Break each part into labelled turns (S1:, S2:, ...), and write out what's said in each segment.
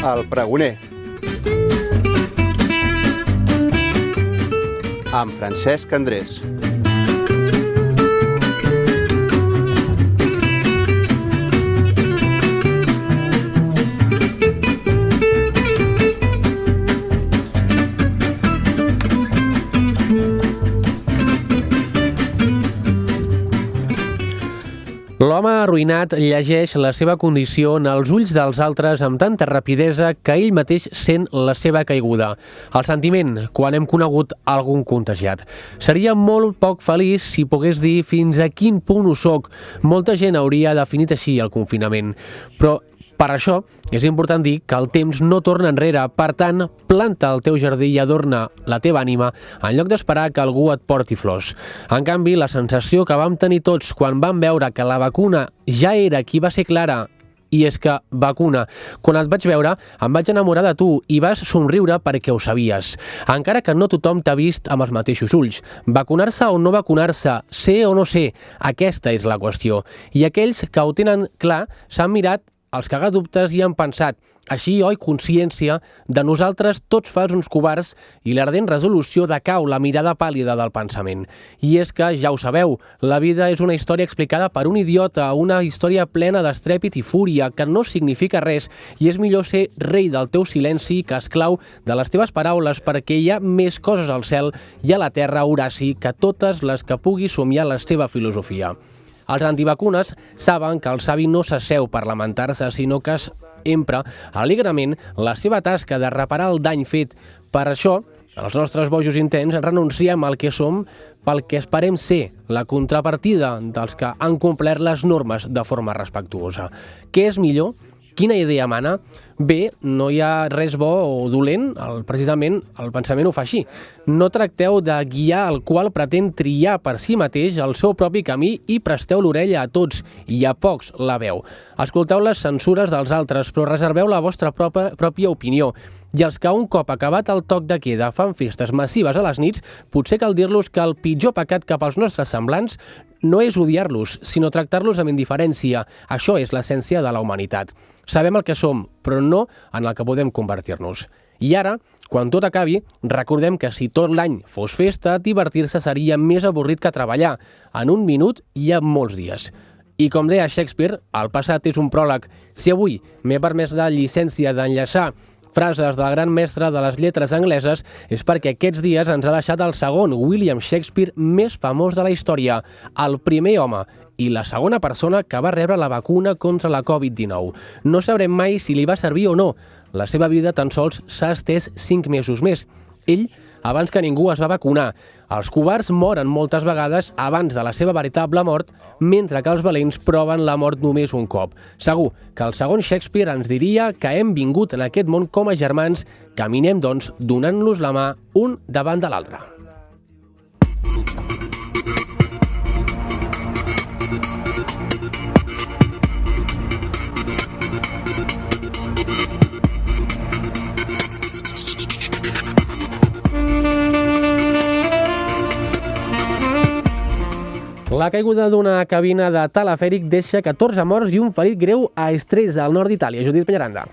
S1: El Pregoner, amb Francesc Andrés.
S2: L'home arruïnat llegeix la seva condició en els ulls dels altres amb tanta rapidesa que ell mateix sent la seva caiguda. El sentiment, quan hem conegut algun contagiat. Seria molt poc feliç si pogués dir fins a quin punt ho soc. Molta gent hauria definit així el confinament. Però per això és important dir que el temps no torna enrere. Per tant, planta el teu jardí i adorna la teva ànima en lloc d'esperar que algú et porti flors. En canvi, la sensació que vam tenir tots quan vam veure que la vacuna ja era qui va ser clara, i és que vacuna. Quan et vaig veure, em vaig enamorar de tu i vas somriure perquè ho sabies. Encara que no tothom t'ha vist amb els mateixos ulls. Vacunar-se o no vacunar-se, ser o no ser, aquesta és la qüestió. I aquells que ho tenen clar s'han mirat els cagadubtes i han pensat, així, oi, consciència, de nosaltres tots fas uns covards i l'ardent resolució decau la mirada pàl·lida del pensament. I és que, ja ho sabeu, la vida és una història explicada per un idiota, una història plena d'estrèpit i fúria que no significa res i és millor ser rei del teu silenci que esclau de les teves paraules perquè hi ha més coses al cel i a la terra, Horaci, que totes les que pugui somiar la seva filosofia. Els antivacunes saben que el savi no s'asseu per lamentar-se, sinó que es empra alegrement la seva tasca de reparar el dany fet. Per això, els nostres bojos intents renunciem al que som pel que esperem ser, la contrapartida dels que han complert les normes de forma respectuosa. Què és millor? Quina idea mana? Bé, no hi ha res bo o dolent, precisament el pensament ho fa així. No tracteu de guiar el qual pretén triar per si mateix el seu propi camí i presteu l'orella a tots i a pocs la veu. Escolteu les censures dels altres, però reserveu la vostra pròpia opinió. I els que un cop acabat el toc de queda fan festes massives a les nits, potser cal dir-los que el pitjor pecat cap als nostres semblants no és odiar-los, sinó tractar-los amb indiferència. Això és l'essència de la humanitat. Sabem el que som, però no en el que podem convertir-nos. I ara, quan tot acabi, recordem que si tot l'any fos festa, divertir-se seria més avorrit que treballar. En un minut i en molts dies. I com deia Shakespeare, el passat és un pròleg. Si avui m'he permès la llicència d'enllaçar frases del gran mestre de les lletres angleses és perquè aquests dies ens ha deixat el segon William Shakespeare més famós de la història, el primer home i la segona persona que va rebre la vacuna contra la Covid-19. No sabrem mai si li va servir o no. La seva vida tan sols s'ha estès 5 mesos més. Ell, abans que ningú, es va vacunar. Els covards moren moltes vegades abans de la seva veritable mort, mentre que els valents proven la mort només un cop. Segur que el segon Shakespeare ens diria que hem vingut en aquest món com a germans, caminem, doncs, donant-los la mà un davant de l'altre. La caiguda d'una cabina de telefèric deixa 14 morts i un ferit greu a Estrès, al nord d'Itàlia. Judit Peñaranda.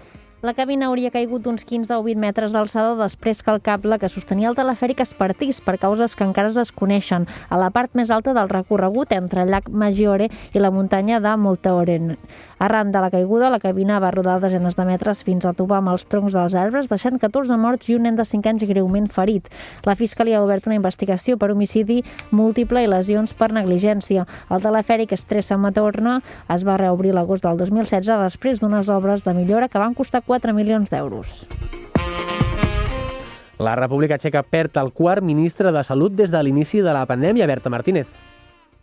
S3: La cabina hauria caigut d'uns 15 o 20 metres d'alçada després que el cable que sostenia el telefèric es partís per causes que encara es desconeixen a la part més alta del recorregut entre el llac Maggiore i la muntanya de Monteoren. Arran de la caiguda, la cabina va rodar desenes de metres fins a topar amb els troncs dels arbres, deixant 14 morts i un nen de 5 anys greument ferit. La Fiscalia ha obert una investigació per homicidi múltiple i lesions per negligència. El telefèric Stresa Matorna es va reobrir l'agost del 2016 després d'unes obres de millora que van costar 4 milions d'euros.
S2: La República Txeca perd el quart ministre de Salut des de l'inici de la pandèmia, Berta Martínez.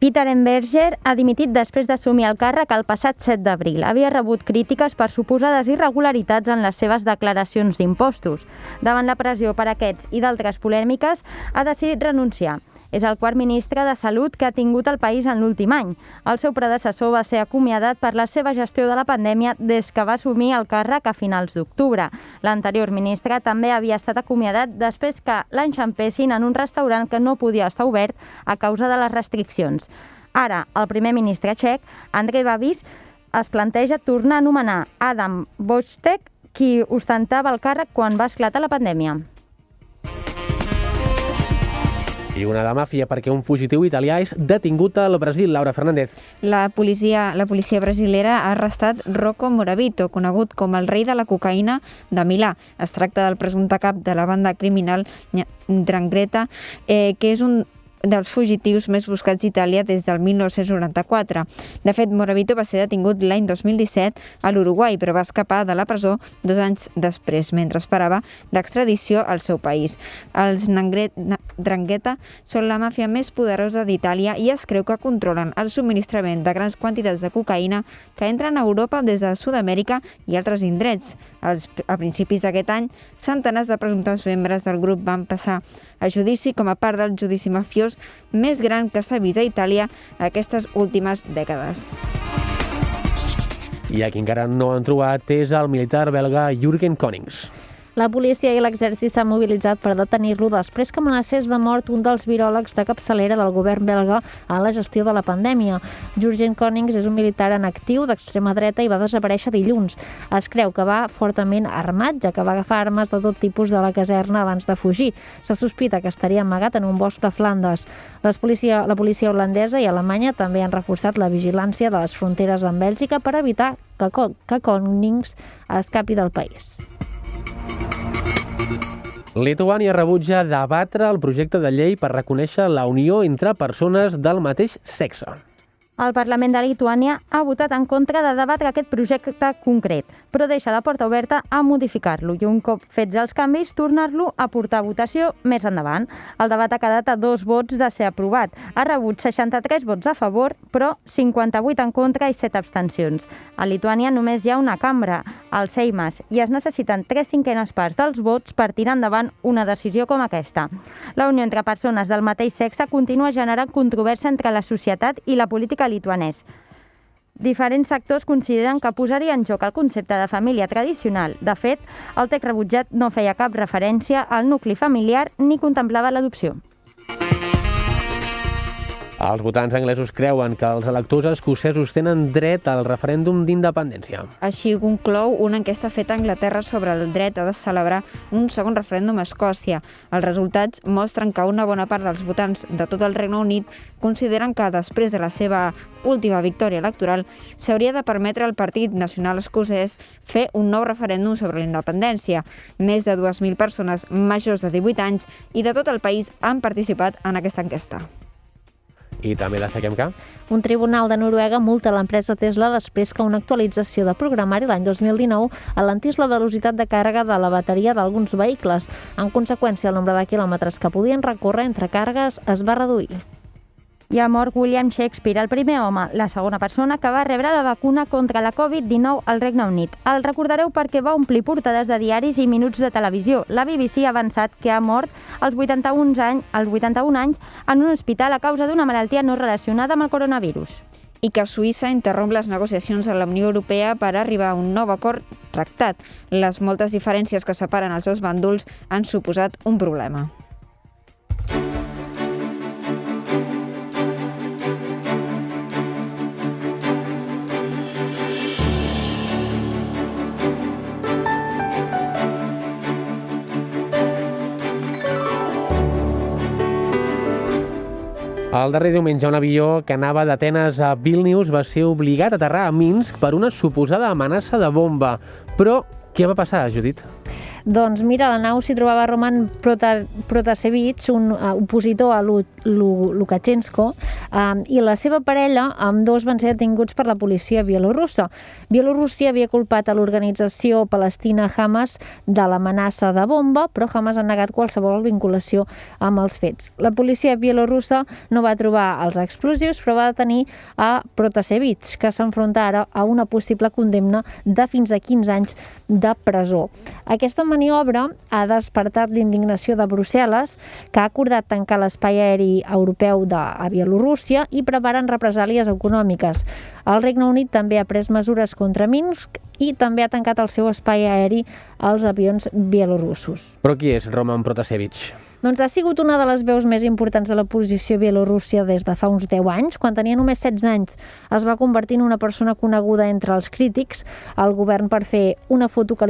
S4: Peter Enberger ha dimitit després d'assumir el càrrec el passat 7 d'abril. Havia rebut crítiques per suposades irregularitats en les seves declaracions d'impostos. Davant la pressió per aquests i d'altres polèmiques, ha decidit renunciar. És el quart ministre de Salut que ha tingut el país en l'últim any. El seu predecessor va ser acomiadat per la seva gestió de la pandèmia des que va assumir el càrrec a finals d'octubre. L'anterior ministre també havia estat acomiadat després que l'enxampessin en un restaurant que no podia estar obert a causa de les restriccions. Ara, el primer ministre txec, Andrej Babis, es planteja tornar a nomenar Adam Vojtěch qui ostentava el càrrec quan va esclatar la pandèmia.
S2: I una de màfia perquè un fugitiu italià és detingut al Brasil. Laura Fernández.
S5: La policia brasilera ha arrestat Rocco Moravito, conegut com el rei de la cocaïna de Milà. Es tracta del presumpte cap de la banda criminal 'Ndrangheta, que és un dels fugitius més buscats d'Itàlia des del 1994. De fet, Moravito va ser detingut l'any 2017 a l'Uruguai, però va escapar de la presó 2 anys després, mentre esperava l'extradició al seu país. Els 'Ndrangheta són la màfia més poderosa d'Itàlia i es creu que controlen el subministrament de grans quantitats de cocaïna que entren a Europa des de Sud-amèrica i altres indrets. A principis d'aquest any, centenars de presumptes membres del grup van passar a judici com a part del judici mafiós més gran que s'ha vist a Itàlia aquestes últimes dècades.
S2: I a qui encara no han trobat és el militar belga Jürgen Konings.
S3: La policia i l'exèrcit s'han mobilitzat per detenir-lo després que amenacés de mort un dels viròlegs de capçalera del govern belga en la gestió de la pandèmia. Jürgen Konings és un militar en actiu d'extrema dreta i va desaparèixer dilluns. Es creu que va fortament armat, ja que va agafar armes de tot tipus de la caserna abans de fugir. Se sospita que estaria amagat en un bosc de Flandes. La policia holandesa i alemanya també han reforçat la vigilància de les fronteres amb Bèlgica per evitar que Konings escapi del país.
S2: Lituània rebutja debatre el projecte de llei per reconèixer la unió entre persones del mateix sexe.
S4: El Parlament de Lituània ha votat en contra de debatre aquest projecte concret, però deixa la porta oberta a modificar-lo i un cop fets els canvis, tornar-lo a portar a votació més endavant. El debat ha quedat a 2 vots de ser aprovat. Ha rebut 63 vots a favor, però 58 en contra i 7 abstencions. A Lituània només hi ha una cambra, el Seimas, i es necessiten 3/5 parts dels vots per tirar endavant una decisió com aquesta. La unió entre persones del mateix sexe continua generant controvèrsia entre la societat i la política lituanès. Diferents sectors consideren que posaria en joc el concepte de família tradicional. De fet, el text rebutjat no feia cap referència al nucli familiar ni contemplava l'adopció.
S2: Els votants anglesos creuen que els electors escocesos tenen dret al referèndum d'independència.
S5: Així ho conclou una enquesta feta a Anglaterra sobre el dret a celebrar un segon referèndum a Escòcia. Els resultats mostren que una bona part dels votants de tot el Regne Unit consideren que després de la seva última victòria electoral s'hauria de permetre al Partit Nacional Escocès fer un nou referèndum sobre la independència. Més de 2.000 persones majors de 18 anys i de tot el país han participat en aquesta enquesta.
S2: I també destaquem que
S3: Un tribunal de Noruega multa l'empresa Tesla després que una actualització de programari l'any 2019 alentís la velocitat de càrrega de la bateria d'alguns vehicles. En conseqüència, el nombre de quilòmetres que podien recórrer entre càrregues es va reduir.
S4: I ha mort William Shakespeare, el primer home, la segona persona que va rebre la vacuna contra la Covid-19 al Regne Unit. El recordareu perquè va omplir portades de diaris i minuts de televisió. La BBC ha avançat que ha mort als 81 anys en un hospital a causa d'una malaltia no relacionada amb el coronavirus.
S5: I que Suïssa interromp les negociacions a la Unió Europea per arribar a un nou acord tractat. Les moltes diferències que separen els dos bàndols han suposat un problema.
S2: El darrer diumenge, un avió que anava d'Atenes a Vilnius va ser obligat a aterrar a Minsk per una suposada amenaça de bomba. Però què va passar, Judit?
S3: Doncs mira, a la nau s'hi trobava Roman Protasevich, un opositor a Lukashenko, i la seva parella, ambdós van ser detinguts per la policia bielorussa. Bielorússia havia culpat a l'organització palestina Hamas de l'amenaça de bomba, però Hamas ha negat qualsevol vinculació amb els fets. La policia bielorussa no va trobar els explosius, però va detenir a Protasevich, que s'enfronta ara a una possible condemna de fins a 15 anys de presó. Aquesta maniobra ha despertat l'indignació de Brussel·les, que ha acordat tancar l'espai aeri europeu a Bielorússia i preparen represàlies econòmiques. El Regne Unit també ha pres mesures contra Minsk i també ha tancat el seu espai aeri als avions bielorussos.
S2: Però qui és Roman Protasevich?
S3: Doncs ha sigut una de les veus més importants de l'oposició a Bielorússia des de fa uns 10 anys. Quan tenia només 16 anys es va convertir en una persona coneguda entre els crítics. El govern, per fer una foto que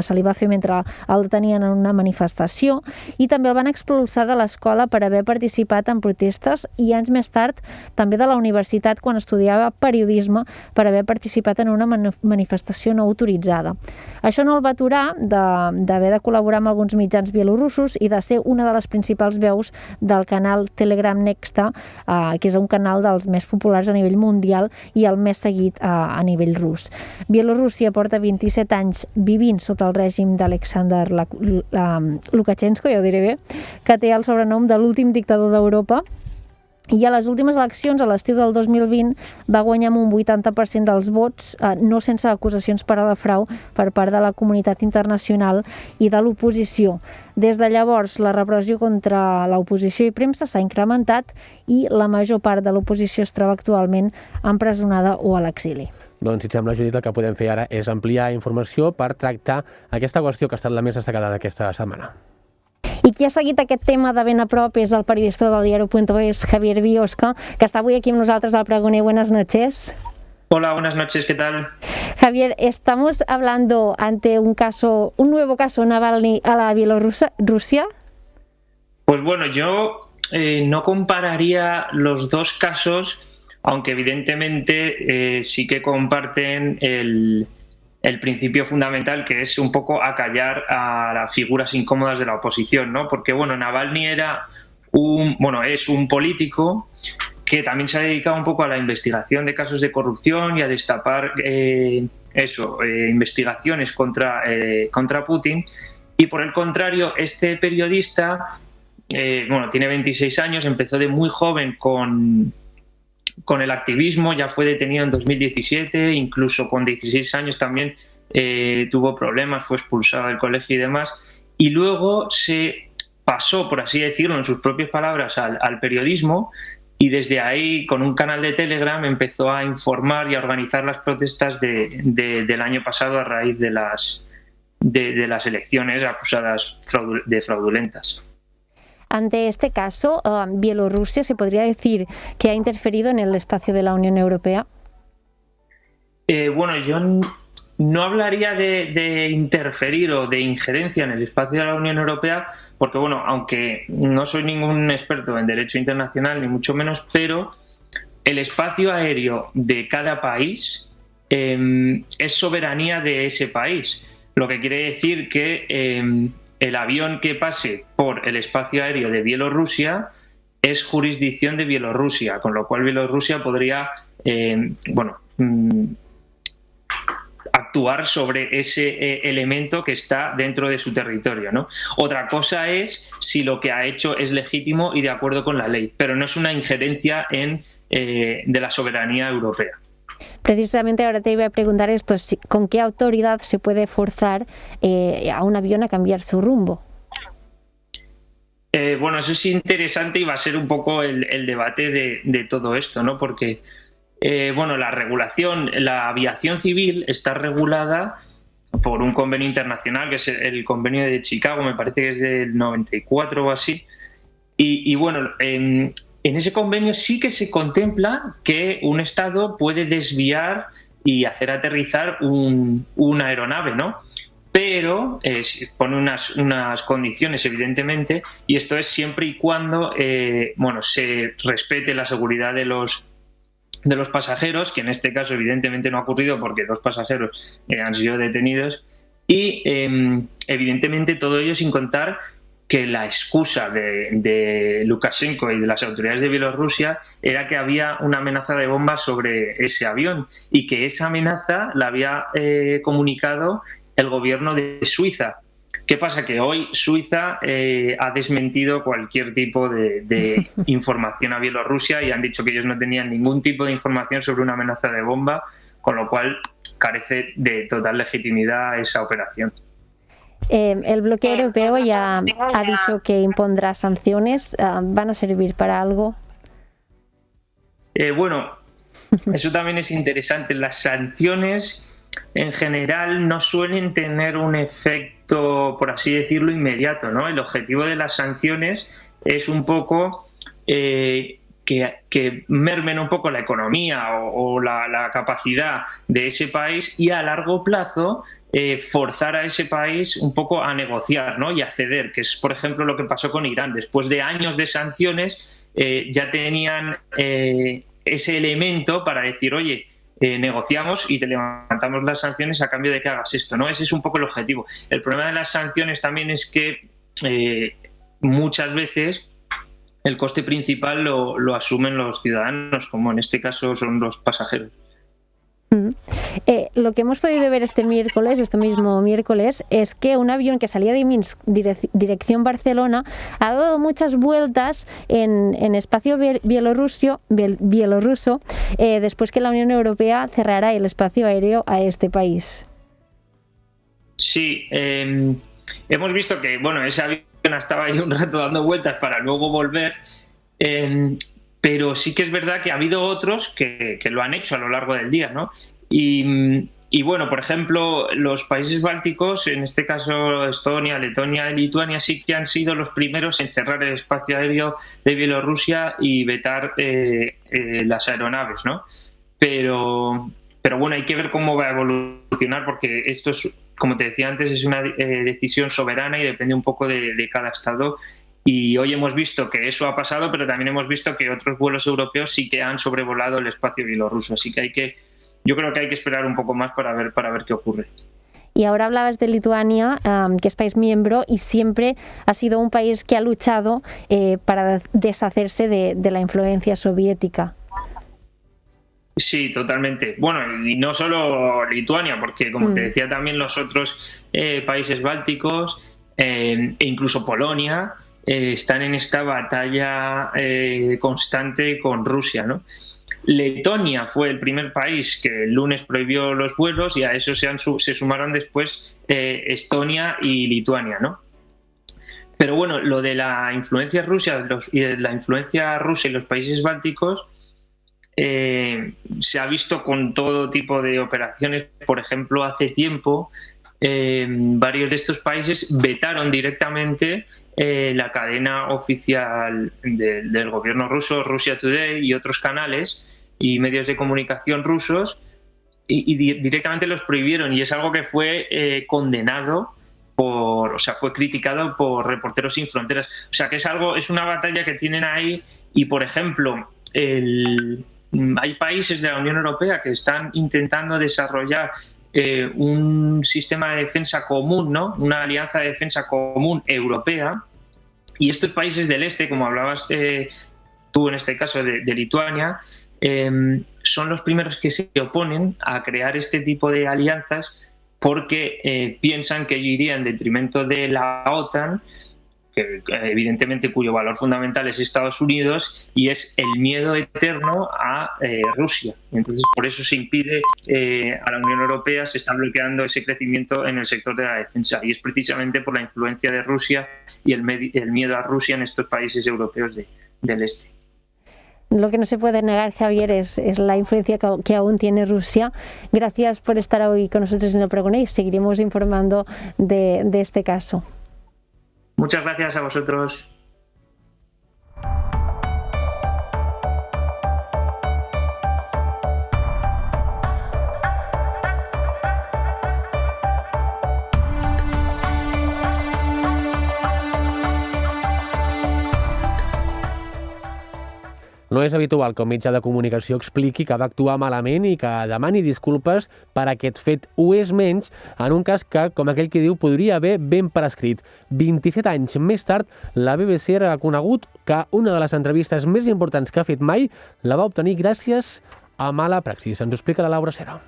S3: se li va fer mentre el detenien en una manifestació, i també el van expulsar de l'escola per haver participat en protestes, i anys més tard també de la universitat quan estudiava periodisme per haver participat en una manifestació no autoritzada. Això no el va aturar d'haver de col·laborar amb alguns mitjans bielorussos i de ser una de les principals veus del canal Telegram Nexta, que és un canal dels més populars a nivell mundial i el més seguit a nivell rus. Bielorússia porta 27 anys vivint sota el règim d'Alexander Lukashenko, ja ho diré bé, que té el sobrenom de l'últim dictador d'Europa. I a les últimes eleccions, a l'estiu del 2020, va guanyar amb un 80% dels vots, no sense acusacions per a la frau per part de la comunitat internacional i de l'oposició. Des de llavors, la repressió contra l'oposició i premsa s'ha incrementat i la major part de l'oposició es troba actualment empresonada o a l'exili.
S2: Doncs, si et sembla, Judit, el que podem fer ara és ampliar informació per tractar aquesta qüestió que ha estat la més destacada d'aquesta setmana.
S3: I qui ha seguit aquest tema de ben a prop és el periodista del diario.es, Javier Biosca, que està avui aquí amb nosaltres al Pregoner. Buenas noches.
S6: Hola, buenas noches, ¿qué tal?
S3: Javier, estamos hablando ante un nuevo caso Navalny a la Bielorrusia.
S6: Pues bueno, yo no compararía los dos casos, aunque evidentemente sí que comparten el principio fundamental, que es un poco acallar a las figuras incómodas de la oposición, ¿no? Porque bueno, Navalny es un político que también se ha dedicado un poco a la investigación de casos de corrupción y a destapar investigaciones contra Putin. Y por el contrario, este periodista, tiene 26 años, empezó de muy joven con el activismo, ya fue detenido en 2017, incluso con 16 años también tuvo problemas, fue expulsado del colegio y demás, y luego se pasó, por así decirlo, en sus propias palabras, al periodismo, y desde ahí, con un canal de Telegram, empezó a informar y a organizar las protestas del año pasado a raíz de las elecciones acusadas de fraudulentas.
S3: Ante este caso, Bielorrusia se podría decir que ha interferido en el espacio de la Unión Europea.
S6: Yo no hablaría de interferir o de injerencia en el espacio de la Unión Europea, porque aunque no soy ningún experto en derecho internacional, ni mucho menos, pero el espacio aéreo de cada país es soberanía de ese país, lo que quiere decir que el avión que pase por el espacio aéreo de Bielorrusia es jurisdicción de Bielorrusia, con lo cual Bielorrusia podría actuar sobre ese elemento que está dentro de su territorio, ¿no? Otra cosa es si lo que ha hecho es legítimo y de acuerdo con la ley, pero no es una injerencia de la soberanía europea.
S3: Precisamente ahora te iba a preguntar esto, ¿con qué autoridad se puede forzar a un avión a cambiar su rumbo?
S6: Eso es interesante y va a ser un poco el debate de todo esto, ¿no? Porque la regulación, la aviación civil está regulada por un convenio internacional, que es el convenio de Chicago, me parece que es del 94 o así, en ese convenio sí que se contempla que un Estado puede desviar y hacer aterrizar una aeronave, ¿no? Pero pone unas condiciones, evidentemente, y esto es siempre y cuando se respete la seguridad de los pasajeros, que en este caso evidentemente no ha ocurrido porque 2 pasajeros han sido detenidos, y evidentemente todo ello sin contar que la excusa de Lukashenko y de las autoridades de Bielorrusia era que había una amenaza de bomba sobre ese avión y que esa amenaza la había comunicado el gobierno de Suiza. ¿Qué pasa? Que hoy Suiza ha desmentido cualquier tipo de información a Bielorrusia y han dicho que ellos no tenían ningún tipo de información sobre una amenaza de bomba, con lo cual carece de total legitimidad esa operación.
S3: El bloque europeo ya ha dicho que impondrá sanciones. ¿Van a servir para algo?
S6: Eso también es interesante. Las sanciones en general no suelen tener un efecto, por así decirlo, inmediato, ¿no? El objetivo de las sanciones es un poco que mermen un poco la economía o la capacidad de ese país y a largo plazo forzar a ese país un poco a negociar, ¿no? Y a ceder, que es por ejemplo lo que pasó con Irán. Después de años de sanciones ya tenían ese elemento para decir, oye, negociamos y te levantamos las sanciones a cambio de que hagas esto, ¿no? Ese es un poco el objetivo. El problema de las sanciones también es que muchas veces el coste principal lo asumen los ciudadanos, como en este caso son los pasajeros.
S3: Lo que hemos podido ver este mismo miércoles, es que un avión que salía de Minsk dirección Barcelona ha dado muchas vueltas en espacio bielorruso después que la Unión Europea cerrara el espacio aéreo a este país.
S6: Sí, hemos visto que ese avión estaba ahí un rato dando vueltas para luego volver, pero sí que es verdad que ha habido otros que lo han hecho a lo largo del día, ¿no? Y bueno, por ejemplo, los países bálticos, en este caso Estonia, Letonia y Lituania, sí que han sido los primeros en cerrar el espacio aéreo de Bielorrusia y vetar las aeronaves, ¿no? Pero bueno, hay que ver cómo va a evolucionar, porque esto es, como te decía antes, es una decisión soberana y depende un poco de cada estado. Y hoy hemos visto que eso ha pasado, pero también hemos visto que otros vuelos europeos sí que han sobrevolado el espacio bielorruso. Así que yo creo que hay que esperar un poco más para ver qué ocurre.
S3: Y ahora hablabas de Lituania, que es país miembro y siempre ha sido un país que ha luchado para deshacerse de la influencia soviética.
S6: Sí, totalmente. Bueno, y no solo Lituania, porque como te decía, también los otros países bálticos e incluso Polonia están en esta batalla constante con Rusia, ¿no? Letonia fue el primer país que el lunes prohibió los vuelos y a eso se sumaron después Estonia y Lituania, ¿no? Pero bueno, lo de la influencia rusa y los países bálticos se ha visto con todo tipo de operaciones. Por ejemplo, hace tiempo varios de estos países vetaron directamente la cadena oficial del gobierno ruso, Russia Today, y otros canales y medios de comunicación rusos, y directamente los prohibieron, y es algo que fue condenado fue criticado por Reporteros Sin Fronteras. O sea, que es una batalla que tienen ahí. Y por ejemplo, hay países de la Unión Europea que están intentando desarrollar un sistema de defensa común, ¿no? Una alianza de defensa común europea, y estos países del este, como hablabas tú en este caso de Lituania, son los primeros que se oponen a crear este tipo de alianzas porque piensan que ello iría en detrimento de la OTAN, que evidentemente cuyo valor fundamental es Estados Unidos, y es el miedo eterno a Rusia. Entonces, por eso se impide a la Unión Europea, se está bloqueando ese crecimiento en el sector de la defensa, y es precisamente por la influencia de Rusia y el miedo a Rusia en estos países europeos del este.
S3: Lo que no se puede negar, Javier, es la influencia que aún tiene Rusia. Gracias por estar hoy con nosotros en el Pregone y seguiremos informando de este caso.
S6: Muchas gracias a vosotros.
S2: No és habitual que un mitjà de comunicació expliqui que va actuar malament i que demani disculpes per aquest fet. Ho és menys en un cas que, com aquell que diu, podria haver ben prescrit. 27 anys més tard, la BBC ha reconegut que una de les entrevistes més importants que ha fet mai la va obtenir gràcies a mala praxis. Ens ho explica la Laura Cera.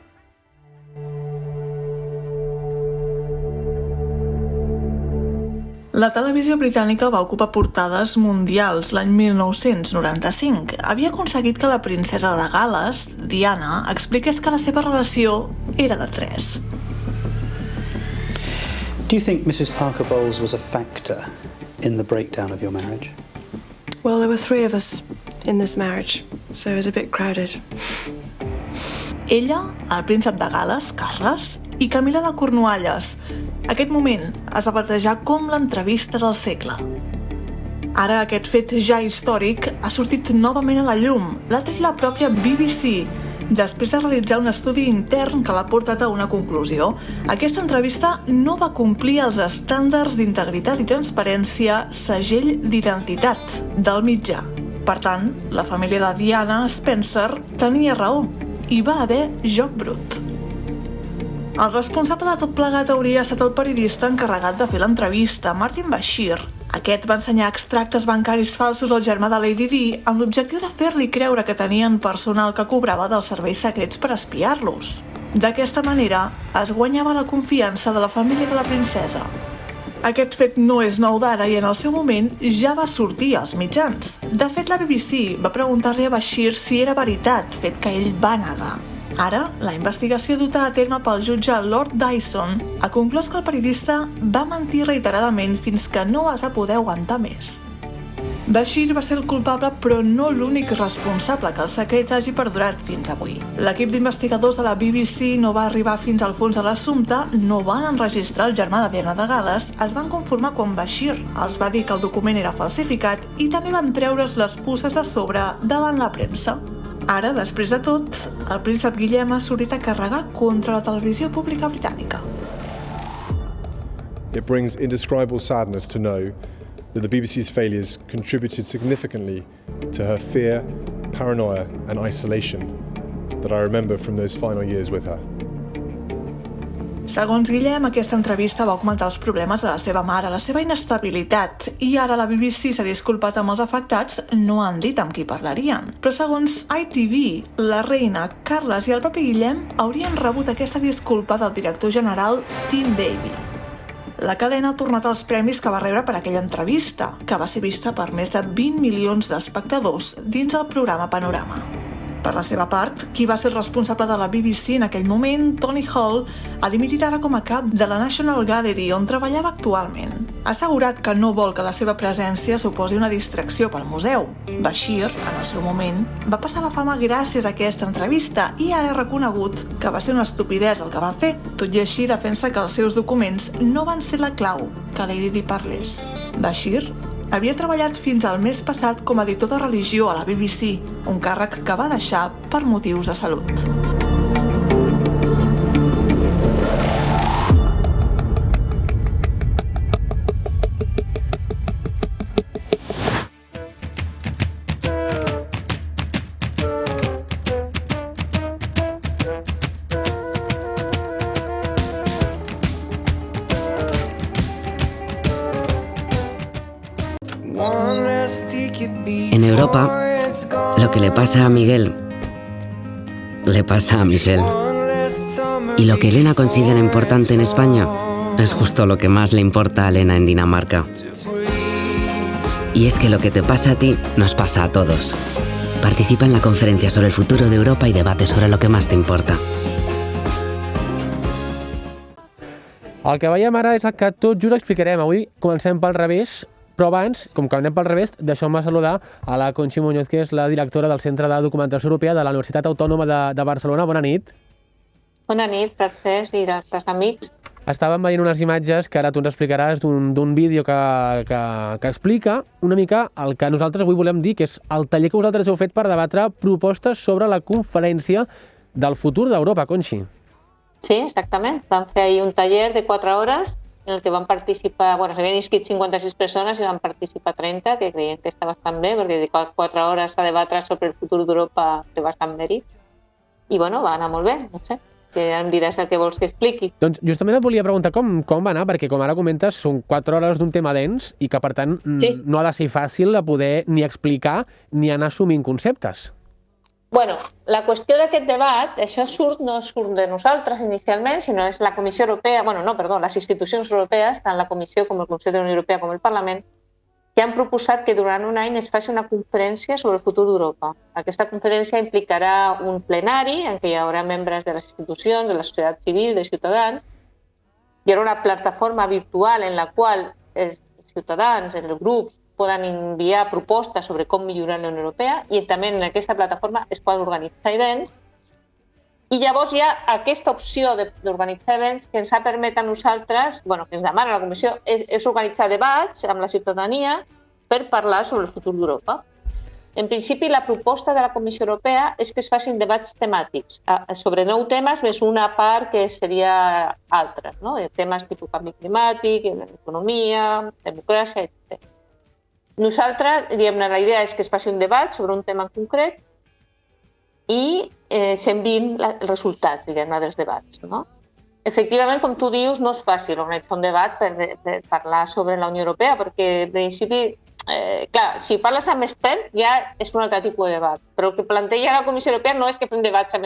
S7: La televisió britànica va ocupar portades mundials l'any 1995. Havia aconseguit que la princesa de Gal·les, Diana, expliqués que la seva relació era de 3.
S8: Do you think Mrs. Parker Bowles was a factor in the breakdown of your marriage?
S9: Well, there were 3 of us in this marriage, so it was a bit crowded.
S7: Ella, el príncep de Gal·les, Carles, i Camila de Cornualles. Aquest moment es va batejar com l'entrevista del segle. Ara aquest fet ja històric ha sortit novament a la llum. L'ha tret la pròpia BBC, després de realitzar un estudi intern que l'ha portat a una conclusió. Aquesta entrevista no va complir els estàndards d'integritat i transparència segell d'identitat del mitjà. Per tant, la família de Diana Spencer tenia raó. Hi va haver joc brut. El responsable de tot plegat hauria estat el periodista encarregat de fer l'entrevista, Martin Bashir. Aquest va ensenyar extractes bancaris falsos al germà de Lady Di amb l'objectiu de fer-li creure que tenien personal que cobrava dels serveis secrets per espiar-los. D'aquesta manera, es guanyava la confiança de la família de la princesa. Aquest fet no és nou d'ara i en el seu moment ja va sortir als mitjans. De fet, la BBC va preguntar-li a Bashir si era veritat, fet que ell va negar. Ara, la investigació duta a terme pel jutge Lord Dyson ha conclòs que el periodista va mentir reiteradament fins que no es va poder aguantar més. Bashir va ser el culpable, però no l'únic responsable que el secret hagi perdurat fins avui. L'equip d'investigadors de la BBC no va arribar fins al fons de l'assumpte, no van enregistrar el germà de Diana de Gal·les, es van conformar quan Bashir els va dir que el document era falsificat i també van treure's les puces de sobre davant la premsa. Ara, després de tot, el príncep Guillem ha sortit a carregar contra la televisió pública britànica.
S9: It brings indescribable sadness to know that the BBC's failures contributed significantly to her fear, paranoia and isolation that I remember from those final years with her.
S7: Segons Guillem, aquesta entrevista va augmentar els problemes de la seva mare, la seva inestabilitat, i ara la BBC s'ha disculpat amb els afectats, no han dit amb qui parlarien. Però segons ITV, la reina, Carles i el propi Guillem haurien rebut aquesta disculpa del director general Tim Davie. La cadena ha tornat als premis que va rebre per aquella entrevista, que va ser vista per més de 20 milions d'espectadors dins el programa Panorama. Per la seva part, qui va ser el responsable de la BBC en aquell moment, Tony Hall, ha dimitit ara com a cap de la National Gallery, on treballava actualment. Ha assegurat que no vol que la seva presència suposi una distracció pel museu. Bashir, en el seu moment, va passar la fama gràcies a aquesta entrevista i ara ha reconegut que va ser una estupidesa el que va fer. Tot i així, defensa que els seus documents no van ser la clau que Lady Di parlés. Bashir havia treballat fins al mes passat com a editor de religió a la BBC, un càrrec que va deixar per motius de salut.
S10: En Europa, lo que le pasa a Miguel, le pasa a Michelle. Y lo que Elena considera importante en España es justo lo que más le importa a Elena en Dinamarca. Y es que lo que te pasa a ti nos pasa a todos. Participa en la conferencia sobre el futuro de Europa y debate sobre lo que más te importa.
S2: El que veiem ara és que tot just explicarem. Avui comencem pel revés, però abans, com que anem pel revés, deixeu-me saludar a la Conxi Muñoz, que és la directora del Centre de Documentació Europea de la Universitat Autònoma de Barcelona. Bona nit.
S11: Bona nit, Francesc i dels amics.
S2: Estàvem veient unes imatges que ara tu ens explicaràs d'un vídeo que explica una mica el que nosaltres avui volem dir, que és el taller que vosaltres heu fet per debatre propostes sobre la conferència del futur d'Europa, Conxi.
S11: Sí, exactament. Vam fer ahir un taller de 4 hores en el que van participar, s'havien inscrit 56 persones i van participar 30, que creiem que està bastant bé, perquè de 4 hores a debatre sobre el futur d'Europa té bastant mèrit. I va anar molt bé, no sé, que em diràs el que vols que expliqui.
S2: Doncs justament et volia preguntar com va anar, perquè com ara comentes, són 4 hores d'un tema dens i que per tant no ha de ser fàcil de poder ni explicar ni anar assumint conceptes.
S11: La qüestió d'aquest debat, això no surt de nosaltres inicialment, sinó és la Comissió Europea, les institucions europees, tant la Comissió com el Consell de la Unió Europea com el Parlament, que han proposat que durant un any es faci una conferència sobre el futur d'Europa. Aquesta conferència implicarà un plenari en què hi haurà membres de les institucions, de la societat civil, de ciutadans. Hi haurà una plataforma virtual en la qual els ciutadans, els grups, poden enviar propostes sobre com millorar la Unió Europea i també en aquesta plataforma es poden organitzar events I llavors hi ha aquesta opció d'organitzar events que ens ha permès a nosaltres, que ens demana la Comissió, és organitzar debats amb la ciutadania per parlar sobre el futur d'Europa. En principi, la proposta de la Comissió Europea és que es facin debats temàtics sobre 9 temes més una part que seria altres, no? Temes tipus canvi climàtic, economia, democràcia, etc. Nosaltres, la idea és que es faci un debat sobre un tema en concret i s'enviïn els resultats, dels debats. No? Efectivament, com tu dius, no és fàcil organitzar un debat per parlar sobre la Unió Europea, perquè, en principi, clar, si parles amb experts ja és un altre tipus de debat, però el que planteja la Comissió Europea no és que fem debats amb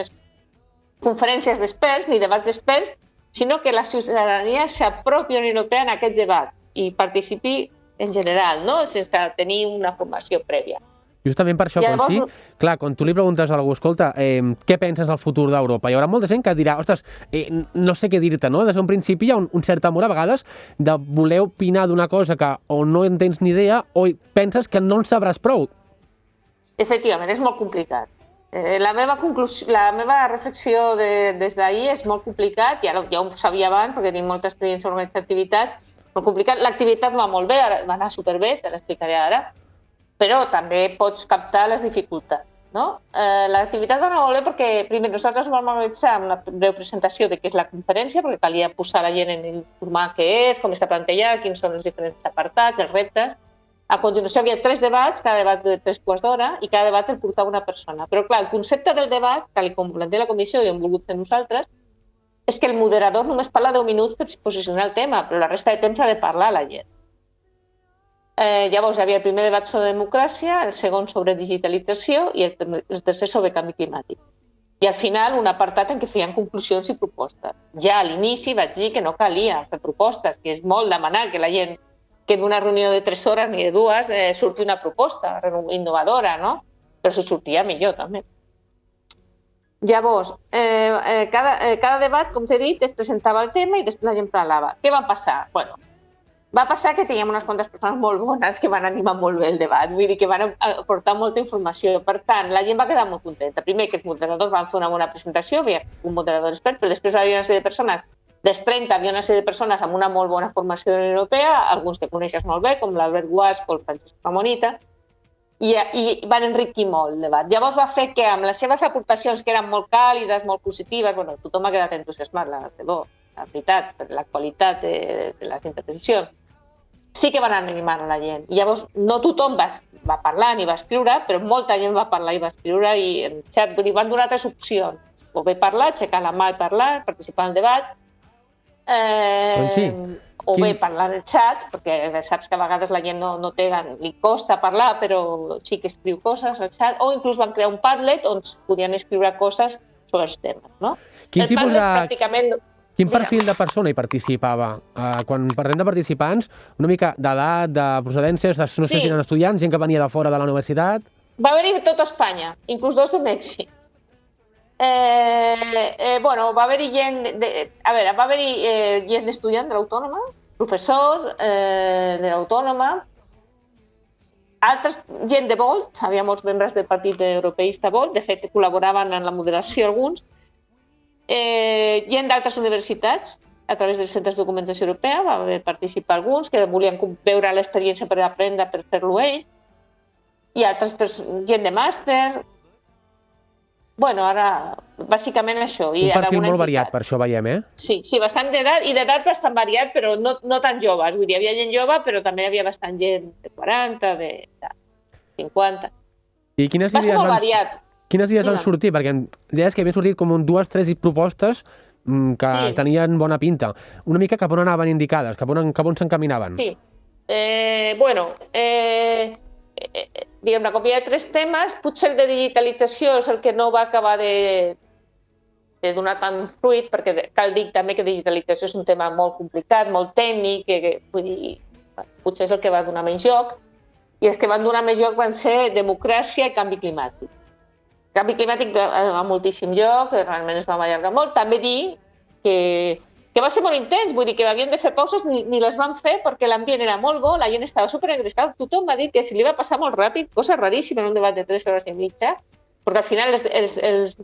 S11: conferències d'experts ni debats d'experts, sinó que la ciutadania s'apropi a la Unió Europea en aquest debat i participi en general, no? Sense tenir una formació prèvia.
S2: Justament per això, Conxi, clar, quan tu li preguntes a algú, escolta, què penses del futur d'Europa? Hi haurà molta gent que dirà, ostres, no sé què dir-te, no? Des d'un principi hi ha un cert amor a vegades de voler opinar d'una cosa que o no en tens ni idea o penses que no en sabràs prou.
S11: Efectivament, és molt complicat. La meva reflexió des d'ahir és molt complicat, ja ho sabia abans perquè tinc molta experiència en aquesta activitat, molt complicat. L'activitat va molt bé, va anar superbé, te l'explicaré ara, però també pots captar les dificultats. No? L'activitat va anar molt bé perquè primer nosaltres vam organitzar amb la breu presentació de què és la conferència, perquè calia posar la gent en informar què és, com està plantejat, quins són els diferents apartats, els reptes. A continuació hi havia 3 debats, cada debat de 3 quarts d'hora, i cada debat el portava una persona. Però clar, el concepte del debat, tal com planteja la comissió i hem volgut fer nosaltres, és que el moderador només parla 10 minuts per posicionar el tema, però la resta de temps ha de parlar la gent. Llavors hi havia el primer debat sobre democràcia, el segon sobre digitalització i el tercer sobre canvi climàtic. I al final un apartat en què feien conclusions i propostes. Ja a l'inici vaig dir que no calia fer propostes, que és molt demanar que la gent, que en una reunió de 3 hores ni de 2 surti una proposta innovadora, no? Però si sortia millor també. Llavors, cada debat, com t'he dit, es presentava el tema i després la gent parlava. Què va passar? Bueno, va passar que teníem unes quantes persones molt bones que van animar molt bé el debat, vull dir que van aportar molta informació. Per tant, la gent va quedar molt contenta. Primer, que els moderadors van fer una bona presentació, havia un moderador expert, però després hi havia una sèrie de persones, dels 30 hi havia una sèrie de persones amb una molt bona formació de la Unió Europea, alguns que coneixes molt bé, com l'Albert Guasc o el Francesc Ramonita, i van enriquir molt el debat. Llavors va fer que amb les seves aportacions, que eren molt càlides, molt positives, tothom ha quedat entusiasmat, la veritat, la qualitat de les intervencions, sí que van animar a la gent. Llavors, no tothom va parlar ni va escriure, però molta gent va parlar i va escriure i en xat van donar 3 opcions. O bé parlar, aixecar la mà i parlar, participar en el debat, o bé parlar en el xat, perquè saps que a vegades la gent no té, li costa parlar, però sí que escriu coses al xat, o inclús van crear un Padlet on podien escriure coses sobre els temes. No?
S2: Quin tipus de... Quin perfil de persona hi participava? Quan parlem de participants, una mica d'edat, de procedències, no sé si eren estudiants, gent que venia de fora de la universitat...
S11: Va haver-hi tot Espanya, inclús 2 de Mèxic. Va haver-hi gent... va haver-hi gent estudiant de l'Autònoma, professors de l'Autònoma, altres gent de Volt, hi havia molts membres del Partit Europeista Volt, de fet col·laboraven en la moderació alguns, gent d'altres universitats, a través dels centres de documentació europea, va haver participar alguns que volien veure l'experiència per aprendre per fer-lo ell, i altres gent de màster. Ara, bàsicament això.
S2: Un perfil molt variat, per això veiem,
S11: Sí, bastant d'edat, i d'edat bastant variat, però no tan joves. Vull dir, hi havia gent jove, però també hi havia bastant gent de 40, de 50.
S2: I quines idees
S11: molt variat.
S2: Quines idees van sortir? Perquè em deies que havien sortit com 2 o 3 propostes que tenien bona pinta. Una mica cap on anaven indicades, cap on s'encaminaven.
S11: Sí. Diguem-ne, com hi ha 3 temes, potser el de digitalització és el que no va acabar de donar tant fruit, perquè cal dir també que digitalització és un tema molt complicat, molt tècnic, vull dir, potser és el que va donar menys joc, i els que van donar més joc van ser democràcia i canvi climàtic. Canvi climàtic va moltíssim lloc, realment es va allargar molt. També dir que va ser molt intens, vull dir que havien de fer pauses, ni les van fer perquè l'ambient era molt bo, la gent estava superengrescada. Tothom va dir que si li va passar molt ràpid, cosa raríssima en un debat de 3 hores i mitja, perquè al final els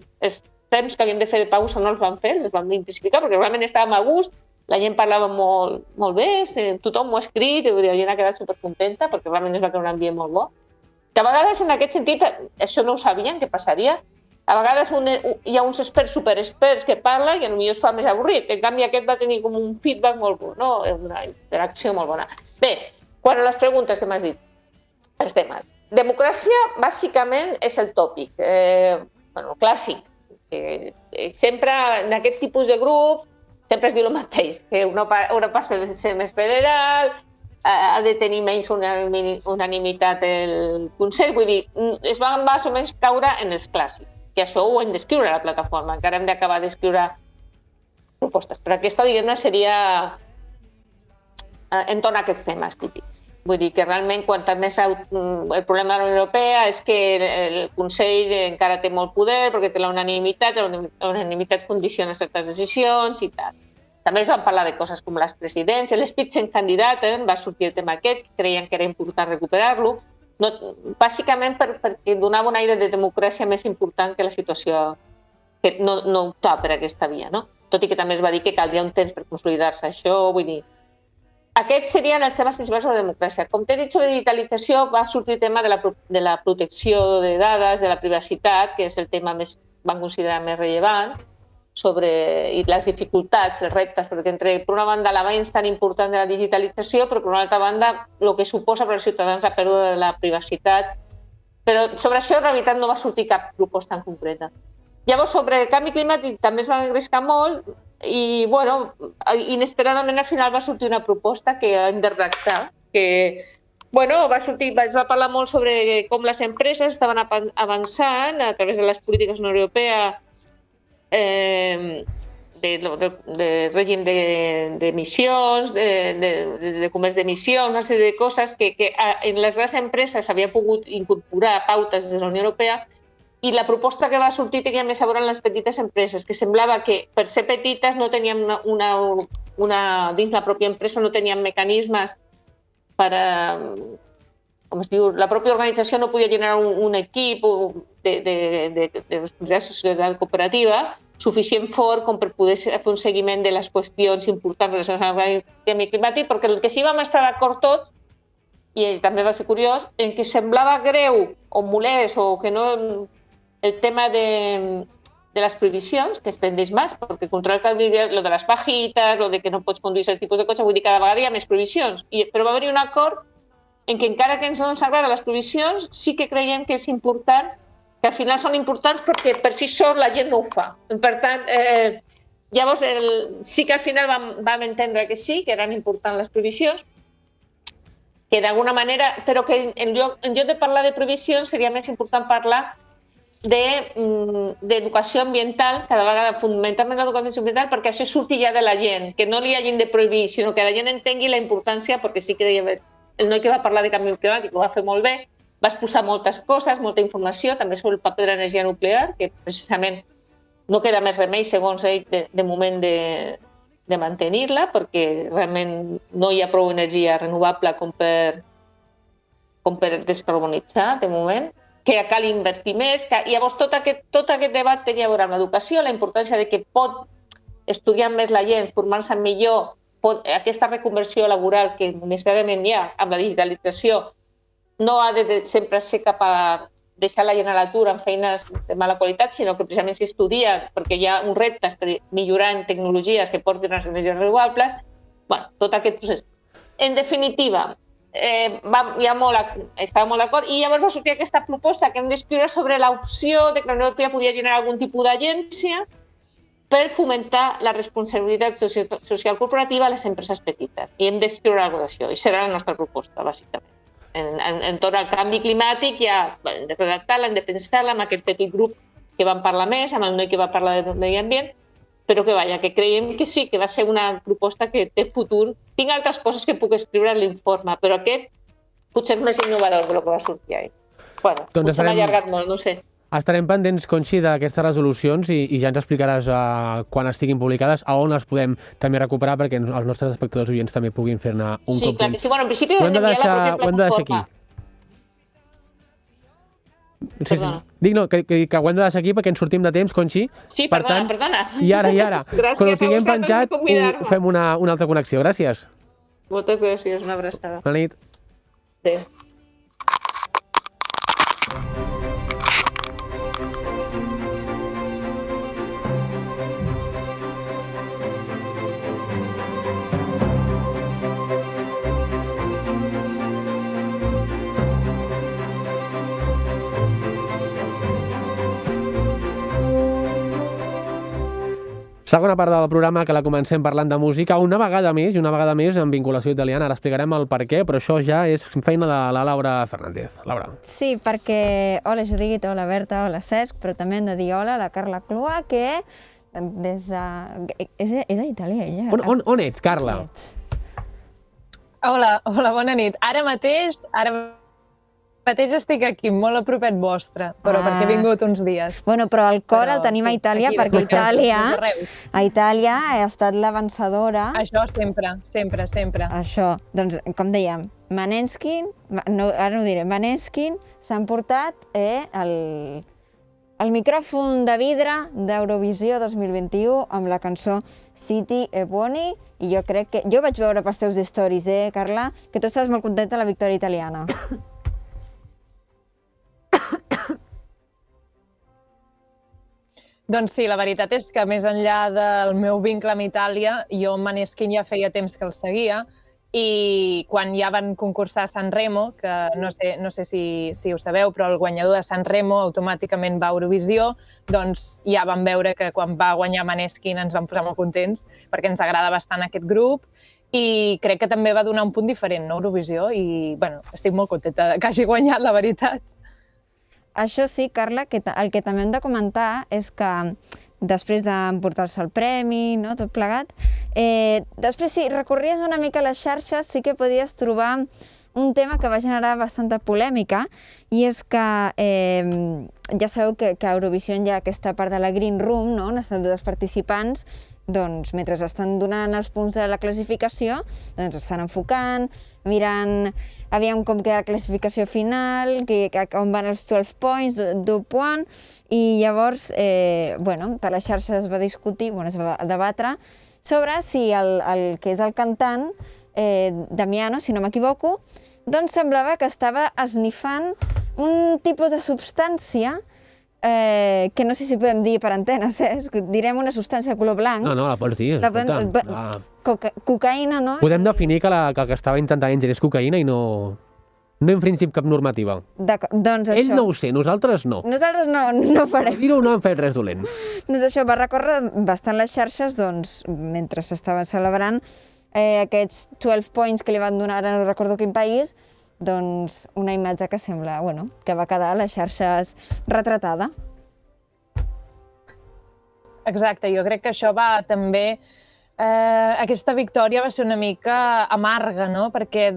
S11: temps que havien de fer de pausa no els van fer, els van intensificar, perquè realment estàvem a gust, la gent parlava molt bé, tothom ho ha escrit, i la gent ha quedat supercontenta, perquè realment es va crear un ambient molt bo. Que a vegades, en aquest sentit, això no ho sabien, què passaria. A vegades hi ha uns experts, superexperts, que parlen i potser es fa més avorrit. En canvi, aquest va tenir com un feedback molt bo, no? Una interacció molt bona. Bé, quan a les preguntes que m'has dit, els temes. Democràcia, bàsicament, és el tòpic, clàssic. Sempre, en aquest tipus de grup, sempre es diu el mateix, que Europa passa a ser més federal, ha de tenir menys unanimitat el Consell, vull dir, es va més o menys caure en els clàssics, que això ho hem d'escriure a la plataforma, encara hem d'acabar d'escriure propostes, però aquesta, diguem-ne, seria entorn a aquests temes típics. Vull dir que realment, quantas més el problema de la Unió Europea és que el Consell encara té molt poder perquè té la unanimitat condiciona certes decisions i tal. També es van parlar de coses com les presidències, l'Spitzenkandidaten, va sortir el tema aquest, creien que era important recuperar-lo, bàsicament perquè donava un aire de democràcia més important que la situació, que no optava per aquesta via, no? Tot i que també es va dir que caldria un temps per consolidar-se això, vull dir. Aquests serien els temes principals sobre democràcia. Com t'he dit sobre digitalització, va sortir el tema de la protecció de dades, de la privacitat, que és el tema més, van considerar més rellevant, i les dificultats, els reptes, perquè per una banda l'avenç tan important de la digitalització, però per una altra banda el que suposa per als ciutadans la pèrdua de la privacitat. Però sobre això en realitat no va sortir cap proposta en concreta. Llavors, sobre el canvi climàtic també es va engrescar molt i, bueno, inesperadament al final va sortir una proposta que hem de redactar, que, bueno, es va parlar molt sobre com les empreses estaven avançant a través de les polítiques de la Unió Europea de règim d'emissions, de comerç d'emissions, una sèrie de coses que en les grans empreses s'havia pogut incorporar pautes des de la Unió Europea i la proposta que va sortir tenia més a veure amb les petites empreses, que semblava que per ser petites no teníem dins la pròpia empresa no teníem mecanismes per com es diu, la pròpia organització no podia generar un equip de responsabilitat social cooperativa suficient fort com per poder fer un seguiment de les qüestions importants relacionades amb el canvi climàtic, perquè el que sí vam estar d'acord tots, i ell també va ser curiós, en que semblava greu o molest o que no el tema de les prohibicions, que es tendeix més, perquè contra el canvi, lo de les bajitas, lo de que no pots conduir aquest tipus de cotxe, vull dir, cada vegada hi ha més prohibicions, però va haver-hi un acord en què encara que no ens agraden les prohibicions, sí que creiem que és important, que al final són importants perquè per si sol la gent no ho fa. Per tant, llavors sí que al final vam entendre que sí, que eren importants les prohibicions, que d'alguna manera, però que en lloc de parlar de prohibicions seria més important parlar d'educació ambiental, cada vegada fonamentalment l'educació ambiental, perquè això surti ja de la gent, que no li hagin de prohibir, sinó que la gent entengui la importància, perquè sí que el noi que va parlar de canvi climàtic ho va fer molt bé, va exposar moltes coses, molta informació, també sobre el paper de l'energia nuclear, que precisament no queda més remei, segons ell, de moment de mantenir-la, perquè realment no hi ha prou energia renovable com per descarbonitzar, de moment, que cal invertir més. Llavors, tot aquest debat tenia a veure amb l'educació, la importància de que pot estudiar més la gent, formar-se millor, aquesta reconversió laboral que necessàriament hi ha amb la digitalització no ha de sempre ser cap a deixar la gent a l'atur en feines de mala qualitat, sinó que precisament s'estudia perquè hi ha uns reptes per millorar en tecnologies que portin les energies renovables. Bueno, tot aquest procés. En definitiva, estava molt d'acord i llavors va sortir aquesta proposta que hem d'escriure sobre l'opció de que la Unió Europea podia generar algun tipus d'agència per fomentar la responsabilitat social corporativa a les empreses petites. I hem d'escriure alguna cosa d'això. I serà la nostra proposta, bàsicament. En tot el canvi climàtic ja hem de redactar-la, hem de pensar-la amb aquest petit grup que vam parlar més, amb el noi que va parlar de medi ambient, però que creiem que sí, que va ser una proposta que té futur. Tinc altres coses que puc escriure en l'informe, però aquest potser és més innovador del que va sortir ahir. Bueno, potser m'ha allargat molt, no sé.
S2: Estarem pendents, Conxi, d'aquestes resolucions i ja ens explicaràs quan estiguin publicades a on les podem també recuperar perquè els nostres espectadors oients també puguin fer-ne un cop.
S11: Sí, clar que sí. Bueno, en principi ho hem d'enviar a la pròpia plataforma.
S2: Sí, Dic no, que ho hem de deixar aquí perquè ens sortim de temps, Conxi.
S11: Sí,
S2: per
S11: perdona,
S2: tant,
S11: perdona.
S2: I ara.
S11: Gràcies
S2: Quan ho
S11: a
S2: tinguem
S11: vosaltres
S2: penjat,
S11: per convidar-me.
S2: fem una altra connexió. Gràcies.
S11: Moltes gràcies, una abraçada.
S2: Bona nit.
S11: Adéu.
S2: Segona part del programa, que la comencem parlant de música, una vegada més, i una vegada més en vinculació italiana. Ara explicarem el per què, però això ja és feina de la Laura Fernández. Laura.
S5: Sí, perquè hola Judit, hola Berta, hola Cesc, però també hem de dir hola a la Carla Clua, que des de... És a Itàlia, ella.
S2: On ets, Carla?
S12: Hola, bona nit. Ara mateix estic aquí, molt a propet vostre, però perquè he vingut uns dies.
S5: Bueno, però el cor el tenim a Itàlia, perquè a Itàlia ha estat la vencedora.
S12: Això sempre.
S5: Això, doncs, com dèiem, Måneskin, ara no ho diré, Måneskin s'han portat el micròfon de vidre d'Eurovisió 2021 amb la cançó City e Buoni, i jo crec que... Jo vaig veure pels teus stories, Carla, que tu estàs molt contenta de la victòria italiana.
S12: Doncs sí, la veritat és que més enllà del meu vincle amb Itàlia, jo amb Måneskin ja feia temps que el seguia, i quan ja van concursar a Sanremo, que no sé si ho sabeu, però el guanyador de Sanremo automàticament va a Eurovisió, doncs ja vam veure que quan va guanyar Måneskin ens vam posar molt contents, perquè ens agrada bastant aquest grup, i crec que també va donar un punt diferent, no, Eurovisió, i bueno, estic molt contenta que hagi guanyat, la veritat.
S5: Això sí, Carla, que el que també hem de comentar és que després d'emportar-se el premi, no, tot plegat, després si recorries una mica a les xarxes sí que podies trobar un tema que va generar bastanta polèmica, i és que ja sabeu que a Eurovisió hi ha aquesta part de la Green Room, no, on estan tots els participants, doncs mentre estan donant els punts de la classificació, doncs estan enfocant, mirant aviam com queda la classificació final, on van els 12 points, 2 points, i llavors, per les xarxes es va discutir, es va debatre sobre si el que és el cantant, Damiano, si no m'equivoco, doncs semblava que estava esnifant un tipus de substància que no sé si podem dir per antena, direm una substància de color blanc.
S2: No, la pots dir.
S5: Cocaïna, no?
S2: Podem definir que el que estava intentant ingerir és cocaïna i no infringim cap normativa.
S5: Doncs això.
S2: Ell no ho sé, nosaltres no.
S5: Nosaltres no farem.
S2: Dir-ho no hem fet res dolent.
S5: Doncs això va recórrer bastant les xarxes, doncs, mentre s'estaven celebrant aquests 12 points que li van donar, ara no recordo quin país, doncs una imatge que sembla, que va quedar a les xarxes retratada.
S12: Exacte, jo crec que això va també... Aquesta victòria va ser una mica amarga, no? Perquè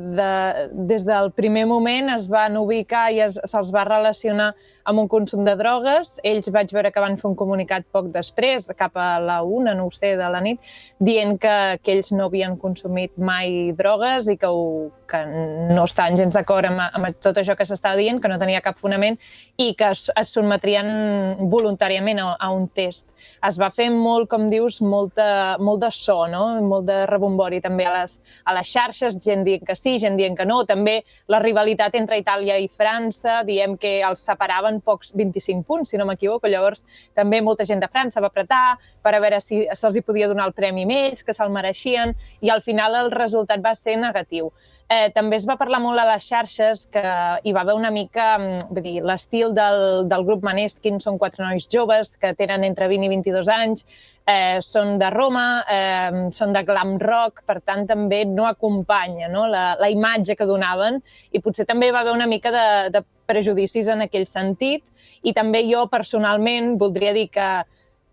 S12: des del primer moment es van ubicar i se'ls va relacionar amb un consum de drogues. Ells vaig veure que van fer un comunicat poc després, cap a la 1, no ho sé, de la nit, dient que ells no havien consumit mai drogues i que no estaven gens d'acord amb tot això que s'estava dient, que no tenia cap fonament i que es sotmetrien voluntàriament a un test. Es va fer molt, com dius, molt de so, no? Molt de rebombori també a les xarxes, gent dient que sí, gent dient que no. També la rivalitat entre Itàlia i França, diem que els separaven pocs 25 punts, si no m'equivoco. Llavors, també molta gent de França va apretar per a veure si se'ls podia donar el premi a ells, que se'l mereixien, i al final el resultat va ser negatiu. També es va parlar molt a les xarxes que hi va haver una mica, vull dir, l'estil del grup Måneskin, són 4 nois joves que tenen entre 20 i 22 anys, són de Roma, són de glam rock, per tant també no acompanya la imatge que donaven, i potser també va haver una mica de prejudicis en aquell sentit, i també jo personalment voldria dir que,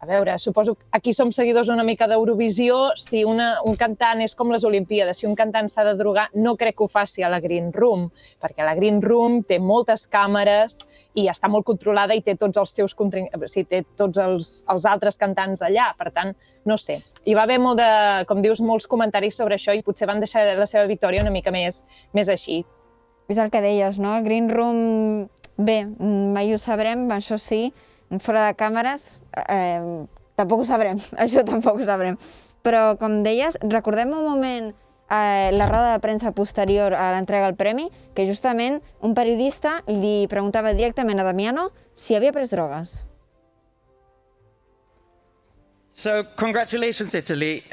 S12: a veure, suposo que aquí som seguidors una mica d'Eurovisió, si un cantant és com les Olimpíades, si un cantant s'ha de drogar, no crec que ho faci a la Green Room, perquè la Green Room té moltes càmeres i està molt controlada i té tots els altres cantants allà, per tant, no sé. Hi va haver com dius, molts comentaris sobre això i potser van deixar la seva victòria una mica més així.
S5: És el que deies, no? El Green Room Bé, mai ho sabrem, això sí, fora de càmeres, tampoc ho sabrem, això tampoc ho sabrem. Però, com deies, recordem un moment la roda de premsa posterior a l'entrega del premi, que justament un periodista li preguntava directament a Damiano si havia pres drogues.
S13: So, congratulations, Italy.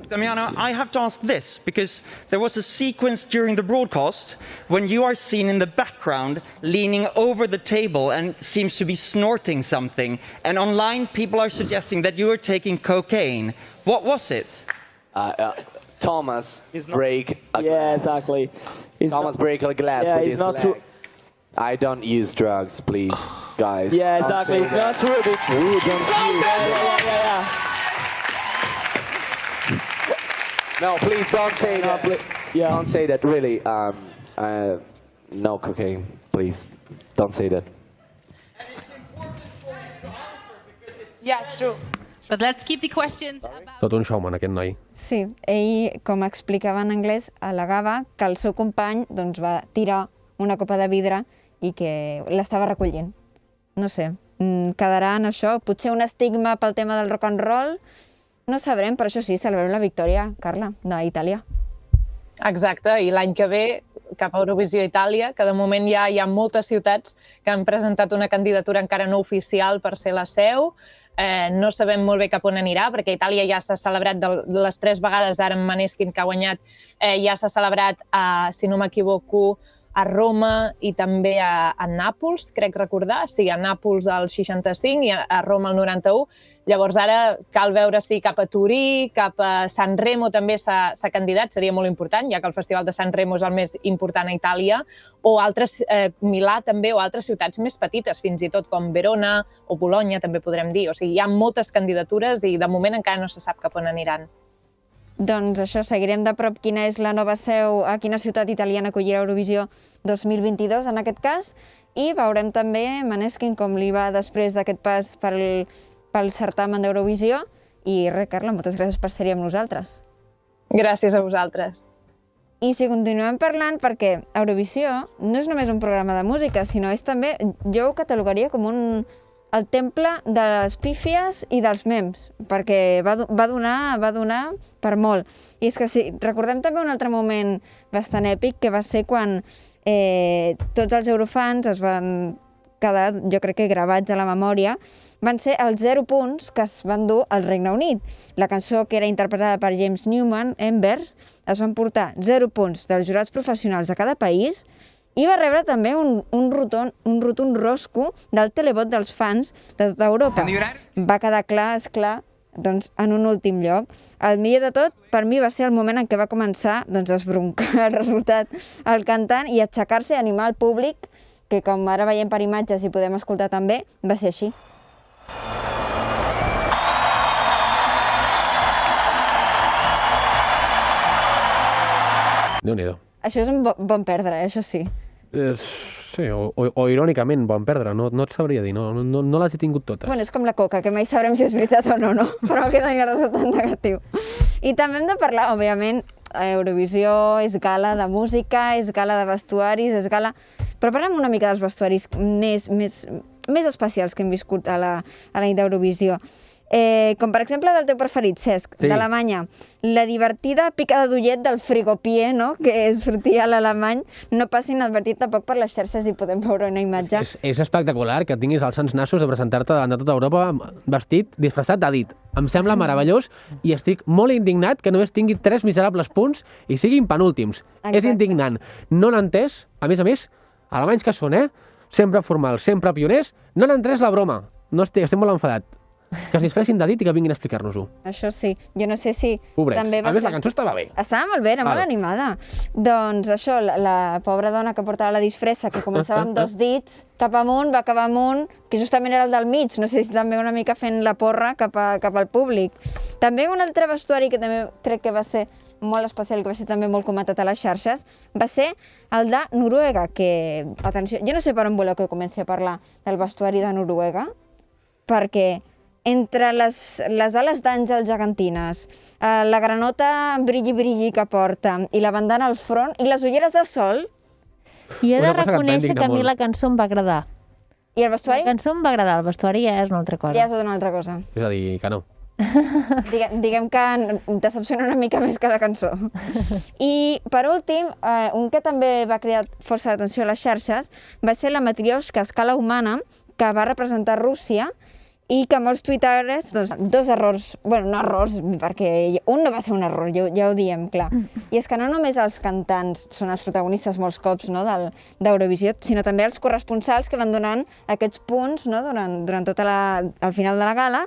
S13: Damiano, I have to ask this, because there was a sequence during the broadcast when you are seen in the background leaning over the table and seems to be snorting something. And online, people are suggesting that you were taking cocaine. What was it?
S14: Thomas break a glass.
S15: Yeah, exactly.
S14: Thomas break a glass with his leg. I don't use drugs, please, guys.
S15: Yeah, exactly. It's not true. We don't use. Yeah.
S14: No, please don't say that. Don't say that. Really. No cocaine, please. Don't say that.
S16: And it's important for you to answer because it's. Yes, true. But let's keep the questions about...
S2: Tot un showman, aquest noi.
S5: Sí, ell, com explicava en anglès, al·legava que el seu company doncs, va tirar una copa de vidre i que l'estava recollint. No sé, quedarà en això, potser un estigma pel tema del rock and roll, no sabrem, però això sí, celebrem la victòria, Carla, d'Itàlia.
S12: Exacte, i l'any que ve cap a Eurovisió Itàlia, que de moment ja hi ha moltes ciutats que han presentat una candidatura encara no oficial per ser la seu. No sabem molt bé cap on anirà, perquè a Itàlia ja s'ha celebrat de les 3 vegades, ara en Maneskin, que ha guanyat, ja s'ha celebrat, si no m'equivoco, a Roma i també a Nàpols, crec recordar. Sí, a Nàpols al 65 i a Roma al 91. Llavors ara cal veure si cap a Turí, cap a San Remo també s'ha candidat, seria molt important, ja que el Festival de San Remo és el més important a Itàlia, o altres, Milà també, o altres ciutats més petites, fins i tot com Verona o Bologna també podrem dir. O sigui, hi ha moltes candidatures i de moment encara no se sap cap on aniran.
S5: Doncs això, seguirem de prop quina és la nova seu, a quina ciutat italiana acollirà Eurovisió 2022, en aquest cas, i veurem també Maneskin com li va després d'aquest pas pel certamen d'Eurovisió. I res, Carla, moltes gràcies per ser-hi amb nosaltres.
S12: Gràcies a vosaltres.
S5: I si continuem parlant, perquè Eurovisió no és només un programa de música, sinó és també, jo ho catalogaria com el temple de les pífies i dels memes, perquè va donar per molt. I és que sí, recordem també un altre moment bastant èpic, que va ser quan tots els eurofans es van quedar, jo crec que gravats a la memòria, van ser els 0 punts que es van dur al Regne Unit. La cançó, que era interpretada per James Newman, Embers, es van portar 0 punts dels jurats professionals de cada país i va rebre també un rotund rosco del televot dels fans de tota Europa. Va quedar clar, esclar, doncs, en un últim lloc. El millor de tot, per mi, va ser el moment en què va començar doncs, a esbroncar el resultat al cantant i aixecar-se i animar el públic, que com ara veiem per imatges i podem escoltar també, va ser així.
S2: Déu-n'hi-do.
S5: Això és un bon perdre, això sí.
S2: Sí, o irònicament bon perdre, no et sabria dir, no les he tingut totes.
S5: Bueno, és com la coca, que mai sabrem si és veritat o no, però que tenia resultat negatiu. I també hem de parlar, òbviament, Eurovisió és gala de música, és gala de vestuaris, és gala... Però parlem una mica dels vestuaris més especials que hem viscut a la nit d'Eurovisió. Com per exemple del teu preferit, Cesc, sí. D'Alemanya. La divertida picada d'ullet del frigopié, no?, que sortia a l'alemany, no passi inadvertit tampoc per les xarxes i podem veure una imatge.
S2: És espectacular que tinguis els sants nassos de presentar-te davant de tota Europa vestit, disfressat de dit. Em sembla meravellós i estic molt indignat que només tingui 3 miserables punts i siguin penúltims. Exacte. És indignant. No n'han entès, a més, alemanys que són, sempre formals, sempre pioners, no n'han entès la broma. Estic molt enfadat. Que es disfressin de dit i que vinguin a explicar-nos-ho.
S5: Això sí. Jo no sé si...
S2: Pobrets. També va ser... la cançó estava bé.
S5: Estava molt bé, era molt animada. Doncs això, la pobra dona que portava la disfressa, que començava amb 2 dits, cap amunt, va acabar amunt, que justament era el del mig. No sé si també una mica fent la porra cap al públic. També un altre vestuari que també crec que va ser molt especial, que va ser també molt comentat a les xarxes, va ser el de Noruega, que, atenció, jo no sé per on voleu que comenci a parlar del vestuari de Noruega, perquè entre les ales d'àngel gegantines, la granota brilli-brilli que porta i la bandana al front i les ulleres de sol,
S3: I he de reconèixer que a mi la cançó em va agradar.
S5: I el vestuari?
S3: La cançó em va agradar, el vestuari ja és una altra cosa.
S5: Ja és una altra cosa.
S2: És a dir, que no.
S5: Diguem que decepciona una mica més que la cançó. I, per últim, un que també va cridar força l'atenció a les xarxes va ser la Matrioshka a escala humana, que va representar Rússia, i que molts tuitaires, doncs, dos errors, bueno, no errors, perquè un no va ser un error, ja ho diem, clar. I és que no només els cantants són els protagonistes molts cops, no, d'Eurovisió, sinó també els corresponsals que van donant aquests punts, no, durant tot el final de la gala.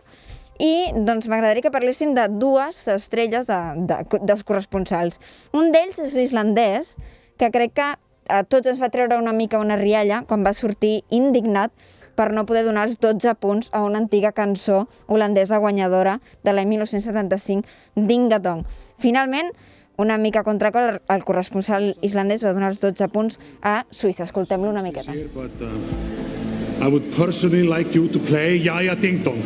S5: I doncs m'agradaria que parléssim de dues estrelles dels corresponsals. Un d'ells és l'islandès, que crec que a tots ens va treure una mica una rialla quan va sortir indignat per no poder donar els 12 punts a una antiga cançó holandesa guanyadora de l'any 1975, Ding a Dong. Finalment, una mica contracor, el corresponsal islandès va donar els 12 punts a Suïssa. Escoltem-lo una miqueta.
S17: I would personally like you to play Jaja Ding Dong.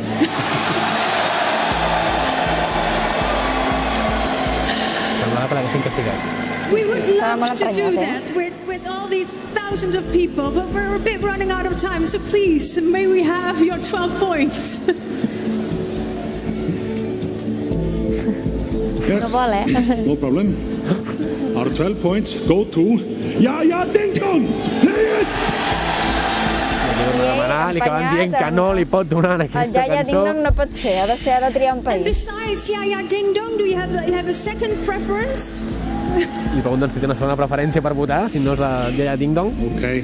S18: We would love to do that with all these thousands of people, but we're a bit running out of time, so please, may we have your 12 points?
S17: Yes, no problem. Our 12 points go to Jaja Ding Dong! Play it!
S2: Li acaben dient que no li pot donar en aquesta cançó.
S5: El Jaja Ding Dong no pot ser, ha de triar un país.
S18: And besides Jaja Ding Dong, do you have a second preference?
S2: Li pregunten si té una segona preferència per votar, si no és la Jaja Ding Dong.
S17: Okay.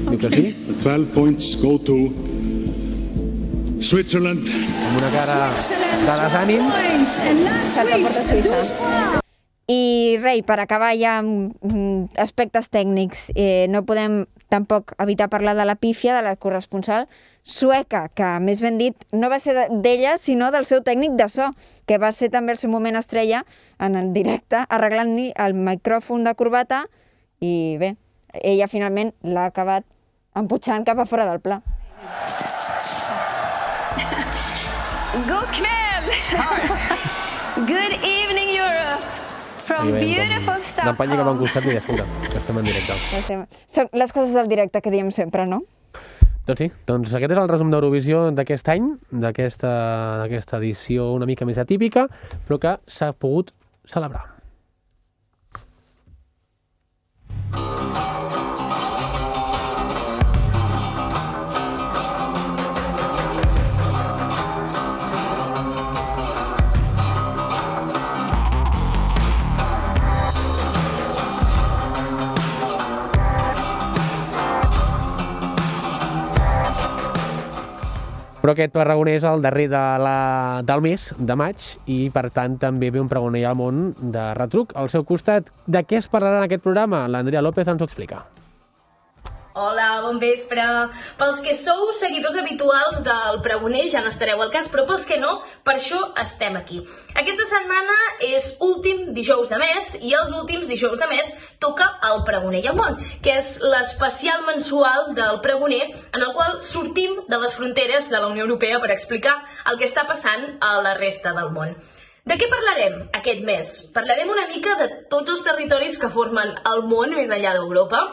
S2: Diu que sí.
S17: The 12 points go to Switzerland.
S2: Amb una cara de desànim.
S5: Salta porta Suïssa. I, Rei, per acabar ja amb aspectes tècnics, no podem tampoc evitar parlar de la pífia de la corresponsal sueca, que, més ben dit, no va ser d'ella, sinó del seu tècnic de so, que va ser també el seu moment estrella en el directe, arreglant-li el micròfon de corbata, i bé, ella finalment l'ha acabat emputxant cap a fora del pla.
S19: God kväll! Good evening, Europe! From beautiful Stockholm.
S2: L'empanya cap a un costat i ja escolta, que estem en directe.
S5: Són les coses del directe que diem sempre, no?
S2: Doncs sí, doncs aquest és el resum d'Eurovisió d'aquest any, d'aquesta edició una mica més atípica, però que s'ha pogut celebrar. Però aquest pregoner és el darrer del mes de maig i, per tant, també ve un pregoner al món de retruc. Al seu costat, de què es parlarà en aquest programa? L'Andrea López ens ho explica.
S20: Hola, bon vespre. Pels que sou seguidors habituals del pregoner ja n'estareu al cas, però pels que no, per això estem aquí. Aquesta setmana és últim dijous de mes i els últims dijous de mes toca el pregoner i el món, que és l'especial mensual del pregoner en el qual sortim de les fronteres de la Unió Europea per explicar el que està passant a la resta del món. De què parlarem aquest mes? Parlarem una mica de tots els territoris que formen el món més enllà d'Europa.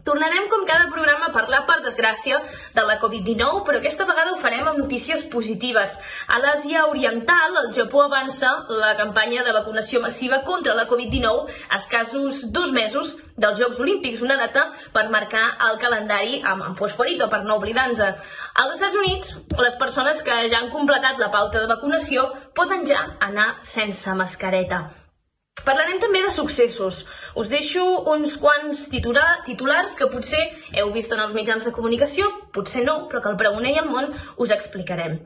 S20: Tornarem, com cada programa, a parlar, per desgràcia, de la Covid-19, però aquesta vegada ho farem amb notícies positives. A l'Àsia Oriental, el Japó avança la campanya de vacunació massiva contra la Covid-19 a escassos 2 mesos dels Jocs Olímpics, una data per marcar el calendari amb fosforito, per no oblidar-nos. Als Estats Units, les persones que ja han completat la pauta de vacunació poden ja anar sense mascareta. Parlarem també de successos. Us deixo uns quants titulars que potser heu vist en els mitjans de comunicació, potser no, però que el pregoner i el món us explicarem.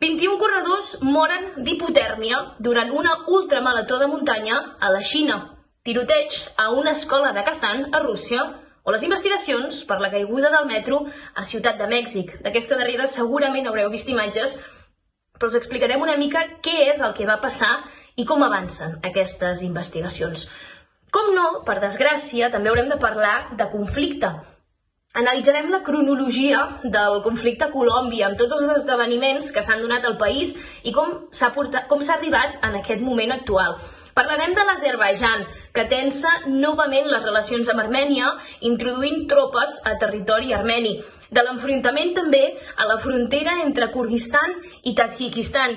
S20: 21 corredors moren d'hipotèrmia durant una ultramarató de muntanya a la Xina. Tiroteig a una escola de Kazan, a Rússia, o les investigacions per la caiguda del metro a Ciutat de Mèxic. D'aquesta darrera segurament haureu vist imatges, però us explicarem una mica què és el que va passar i com avancen aquestes investigacions. Com no, per desgràcia, també haurem de parlar de conflicte. Analitzarem la cronologia del conflicte a Colòmbia, amb tots els esdeveniments que s'han donat al país i com s'ha arribat en aquest moment actual. Parlarem de l'Azerbaidjan, que tensa novament les relacions amb Armènia, introduint tropes a territori armeni. De l'enfrontament també a la frontera entre Kurdistan i Tadjikistan.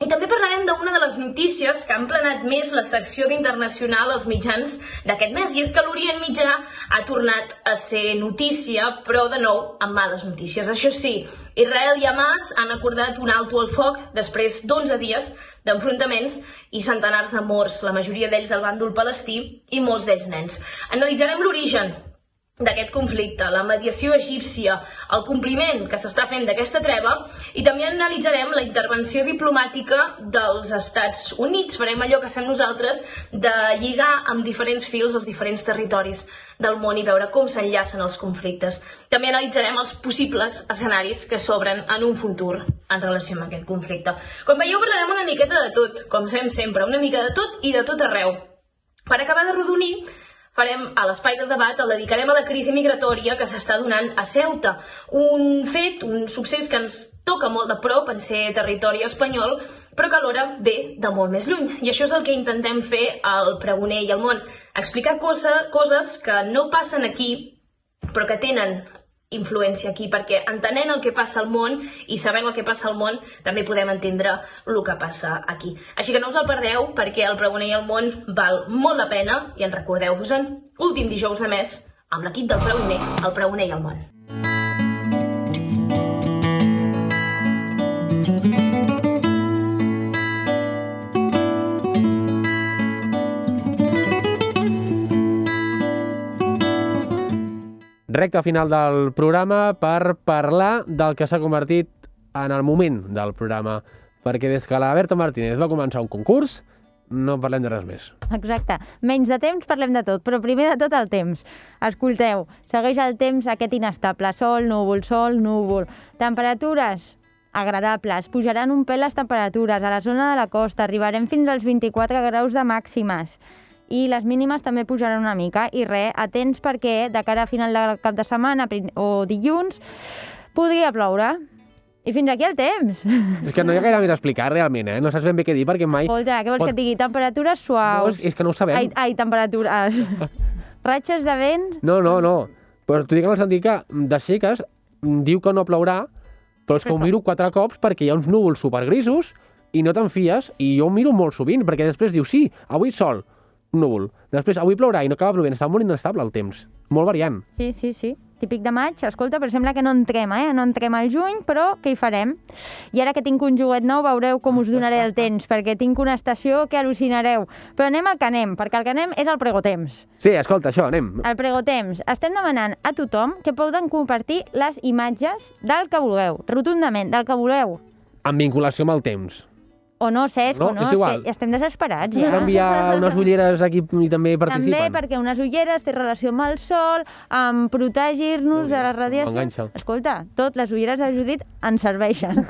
S20: I també parlarem d'una de les notícies que han planat més la secció d'Internacional als mitjans d'aquest mes, i és que l'Orient Mitjà ha tornat a ser notícia, però de nou amb males notícies. Això sí, Israel i Hamas han acordat un alto al foc després d'11 dies d'enfrontaments i centenars de morts, la majoria d'ells del bàndol palestí i molts d'ells nens. Analitzarem l'origen d'aquest conflicte, la mediació egípcia, el compliment que s'està fent d'aquesta treva, i també analitzarem la intervenció diplomàtica dels Estats Units. Farem allò que fem nosaltres de lligar amb diferents fils els diferents territoris del món i veure com s'enllacen els conflictes. També analitzarem els possibles escenaris que s'obren en un futur en relació amb aquest conflicte. Com veieu, parlarem una miqueta de tot, com fem sempre, una mica de tot i de tot arreu. Per acabar de rodonir, farem a l'espai de debat, el dedicarem a la crisi migratòria que s'està donant a Ceuta. Un fet, un succés que ens toca molt de prop en ser territori espanyol, però que alhora ve de molt més lluny. I això és el que intentem fer al Pregoner i al Món. Explicar coses que no passen aquí, però que tenen influència aquí, perquè entenent el que passa al món i sabent el que passa al món, també podem entendre el que passa aquí. Així que no us el perdeu, perquè el Pregoner i el Món val molt la pena, i en recordeu-vos-en, últim dijous de mes, amb l'equip del Pregoner, el Pregoner i el Món.
S2: Recta final del programa per parlar del que s'ha convertit en el moment del programa, perquè des que la Berta Martínez va començar un concurs no parlem de res més.
S4: Exacte. Menys de temps parlem de tot, però primer de tot el temps. Escolteu, segueix el temps aquest inestable, sol, núvol. Temperatures agradables, pujaran un pèl les temperatures, a la zona de la costa arribarem fins als 24 graus de màximes. I les mínimes també pujaran una mica. I res, atents perquè de cara a final del cap de setmana o dilluns podria ploure. I fins aquí el temps.
S2: És que no hi ha gaire més a explicar realment, No saps ben bé què dir perquè mai...
S4: Escolta, què vols que et digui? Temperatures suaus.
S2: No, és que no ho sabem.
S4: Ai, temperatures. Ratxes de vent.
S2: No. Però t'ho dic en el sentit que d'aixeques, diu que no plourà, però és que ho miro 4 cops perquè hi ha uns núvols supergrisos i no te'n fies, i jo ho miro molt sovint, perquè després diu, sí, avui sol, núvol. Després, avui plourà i no acaba plovent. Està molt inestable el temps. Molt variant.
S4: Sí. Típic de maig. Escolta, però sembla que no entrem, No entrem al juny, però què hi farem? I ara que tinc un joguet nou, veureu com us donaré el temps, perquè tinc una estació que al·lucinareu. Però anem al que anem, perquè el que anem és el pregotemps.
S2: Sí, escolta, això, anem.
S4: El pregotemps. Estem demanant a tothom que poden compartir les imatges del que vulgueu, rotundament, del que vulgueu.
S2: En vinculació amb el temps.
S4: O no, Cesc,
S2: no,
S4: o no, és que estem desesperats, ja.
S2: Hem d'enviar unes ulleres aquí i també participen.
S4: També perquè unes ulleres té relació amb el sol, amb protegir-nos de la radiació. Escolta, les ulleres de Judit ens serveixen.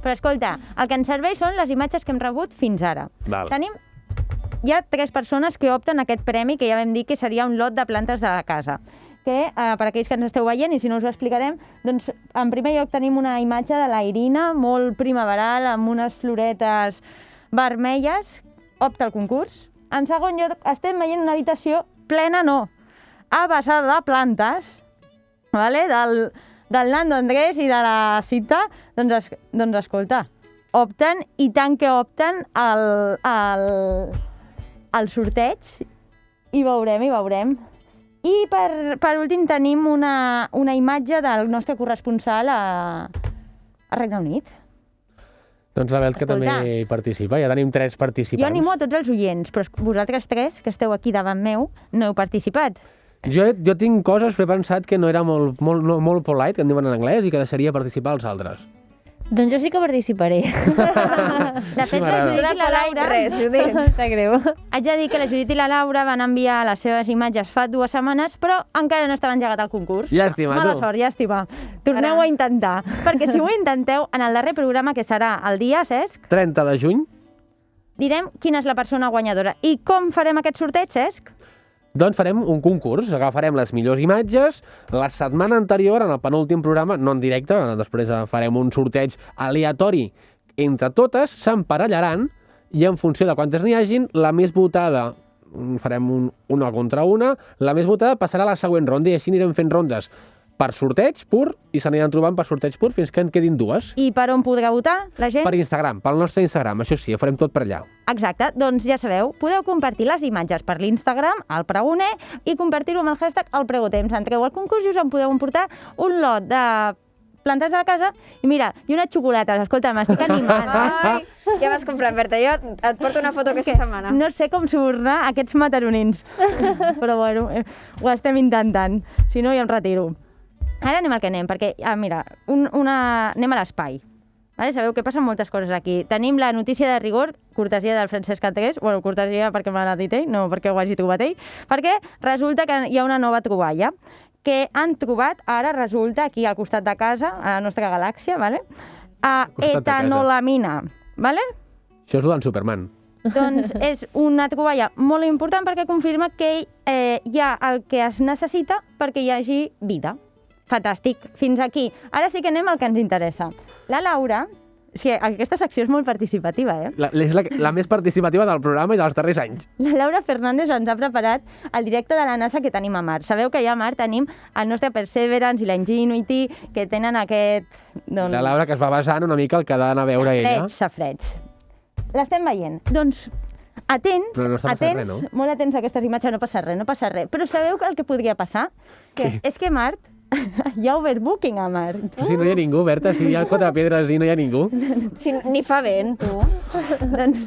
S4: Però escolta, el que ens serveix són les imatges que hem rebut fins ara. Hi ha 3 persones que opten a aquest premi, que ja vam dir que seria un lot de plantes de la casa. Que, per aquells que ens esteu veient, i si no us ho explicarem, doncs en primer lloc tenim una imatge de la Irina, molt primaveral, amb unes floretes vermelles, opta al concurs. En segon lloc, estem veient una habitació plena, abassada de plantes, del Nando Andrés i de la Cita. Doncs escolta, opten, i tant que opten, al sorteig, i veurem. I per últim tenim una imatge del nostre corresponsal a Regne Unit.
S2: Doncs la Bel, que també hi participa. Ja tenim 3 participants.
S4: Jo animo a tots els oients, però vosaltres 3, que esteu aquí davant meu, no heu participat.
S2: Jo tinc coses, però he pensat que no era molt polite, que en diuen en anglès, i que deixaria participar els altres.
S3: Doncs jo sí que participaré.
S4: De fet, la Judit i la Laura...
S5: Judit.
S4: Està greu. Haig de dir que la Judit i la Laura van enviar les seves imatges fa 2 setmanes, però encara no estava engegat el concurs.
S2: Llàstima,
S4: Mala sort, llàstima. Torneu a intentar. Perquè si ho intenteu, en el darrer programa, que serà el dia, Cesc?
S2: 30 de juny.
S4: Direm quina és la persona guanyadora. I com farem aquest sorteig, Cesc?
S2: Doncs farem un concurs, agafarem les millors imatges. La setmana anterior, en el penúltim programa, no en directe, després farem un sorteig aleatori entre totes, s'emparellaran i en funció de quantes n'hi hagin, la més votada, farem una contra una, la més votada passarà a la següent ronda i així anirem fent rondes per sorteig pur i s'aniran trobant per sorteig pur fins que en quedin dues.
S4: I per on podrà votar la gent?
S2: Per Instagram, pel nostre Instagram, això sí, ho farem tot per allà.
S4: Exacte, doncs ja sabeu, podeu compartir les imatges per l'Instagram, el Pregoner, i compartir-ho amb el hashtag el Pregotemps. Entreu al concurs i us en podeu emportar un lot de plantes de la casa i mira, i unes xocolates, escolta, m'estic animant.
S5: Ai, ja m'has comprat, Berta, jo et porto una foto aquesta setmana.
S4: No sé com subornar aquests mataronins, però bueno, ho estem intentant, si no ja em retiro. Ara anem al que anem, perquè, mira, anem a l'espai. Vale? Sabeu que passen moltes coses aquí. Tenim la notícia de rigor, cortesia del Francesc Andrés, bueno, cortesia perquè me l'ha dit ell, no perquè ho hagi trobat ell, perquè resulta que hi ha una nova troballa que han trobat, ara resulta, aquí al costat de casa, a la nostra galàxia, vale? Etanolamina, vale?
S2: Això és d'en Superman.
S4: Doncs és una troballa molt important perquè confirma que hi ha el que es necessita perquè hi hagi vida. Fantàstic, fins aquí. Ara sí que anem al que ens interessa. La Laura, és que aquesta secció és molt participativa,
S2: És la més participativa del programa i dels darrers anys.
S4: La Laura Fernández ens ha preparat el directe de la NASA que tenim a Mart. Sabeu que ja a Mart tenim el nostre Perseverance i la Ingenuity, que tenen aquest... Doncs...
S2: La Laura que es va basant una mica el que ha d'anar a veure ella.
S4: Safreig. L'estem veient. Doncs atents,
S2: res, no?
S4: Molt atents a aquestes imatges, no passa res. Però sabeu el que podria passar?
S5: Què?
S4: És que Mart hi ha overbooking a Mart.
S2: Però si no hi ha ningú, Berta, si hi ha Cota de Pedres i no hi ha ningú.
S5: Si ni fa vent, tu.
S4: Doncs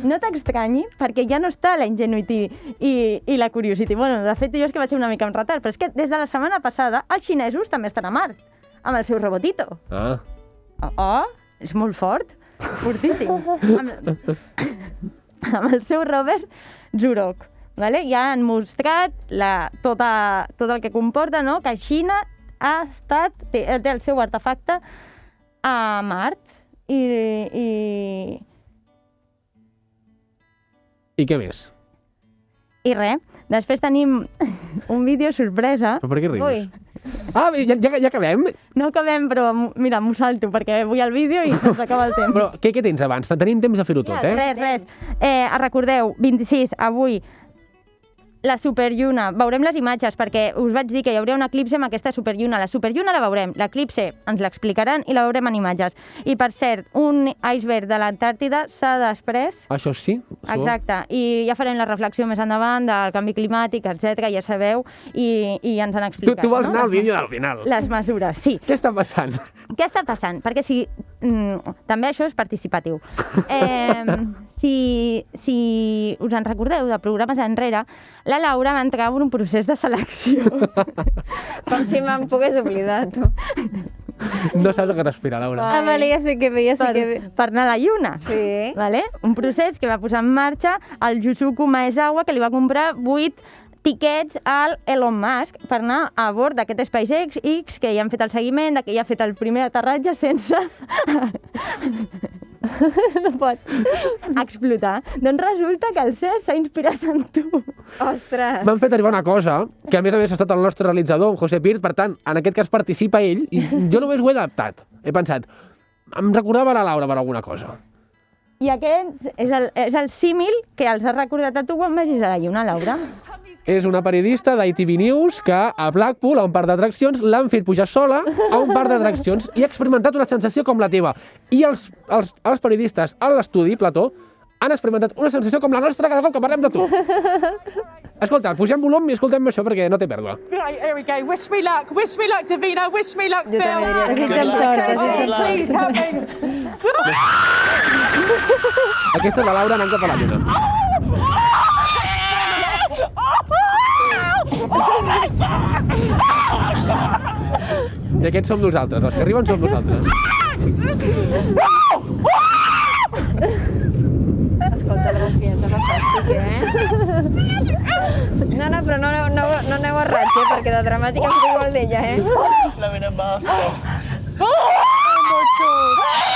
S4: no t'estranyi, perquè ja no està la Ingenuity i la Curiosity. Bueno, de fet, jo és que vaig una mica en retard, però és que des de la setmana passada els xinesos també estan a Mart, amb el seu robotito. És molt fort, fortíssim. Amb el seu rover Zhurong. Vale? Ja han mostrat tot el que comporta, no? Que Xina té el seu artefacte a Mart i
S2: què més?
S4: I res. Després tenim un vídeo sorpresa.
S2: Però per què rius? Ja acabem?
S4: No acabem, però mira, m'ho salto perquè vull al vídeo i se'ns acaba el temps.
S2: Però què tens abans? Tenim temps de fer-ho tot,
S4: Res. Recordeu, 26, avui, la superlluna. Veurem les imatges, perquè us vaig dir que hi hauria un eclipse amb aquesta superlluna. La superlluna la veurem, l'eclipse ens l'explicaran i la veurem en imatges. I, per cert, un iceberg de l'Antàrtida s'ha desprès.
S2: Això sí.
S4: Exacte. I ja farem la reflexió més endavant del canvi climàtic, etc. ja sabeu, i ens han explicat.
S2: Tu vols anar al vídeo del final.
S4: Les mesures, sí.
S2: Què està passant?
S4: Què està passant? Perquè si... també això és participatiu. Si us en recordeu de programes enrere, la Laura va entrar en un procés de selecció.
S5: Com si me'n pogués oblidar, tu.
S2: No saps el que t'espera, Laura.
S4: Vale, ja sé que ve. Per anar a la lluna.
S5: Sí.
S4: Vale? Un procés que va posar en marxa el Yusuke Maezawa, que li va comprar 8 tiquets al Elon Musk per anar a bord d'aquest SpaceX, que ja han fet el seguiment, que ja ha fet el primer aterratge sense... No pot explotar. Doncs resulta que el CES s'ha inspirat en tu.
S5: Ostres!
S2: M'han fet arribar una cosa, que a més ha estat el nostre realitzador, en José Pirt, per tant, en aquest cas participa ell, i jo només ho he adaptat. He pensat, em recordava la Laura per alguna cosa.
S4: I aquest és el símil que els has recordat a tu quan vagis a la lluna, Laura.
S2: És una periodista d'ITV News que a Blackpool, a un parc d'atraccions, l'han fet pujar sola a un parc d'atraccions i ha experimentat una sensació com la teva. I els periodistes a l'estudi, Plató, han experimentat una sensació com la nostra cada cop que parlem de tu. Escolta, pugem volum i escoltem això perquè no té pèrdua.
S21: Right, here we go. Wish me luck, Davina, wish me luck, Phil.
S5: Please help me.
S2: Aquesta és la Laura anant cap a la lluna. I aquests som nosaltres, els que arriben som nosaltres.
S5: Escolta, la confiança fa fàstic, No, però no aneu a raig, perquè de dramàtica em fico igual d'ella,
S21: La meva basta.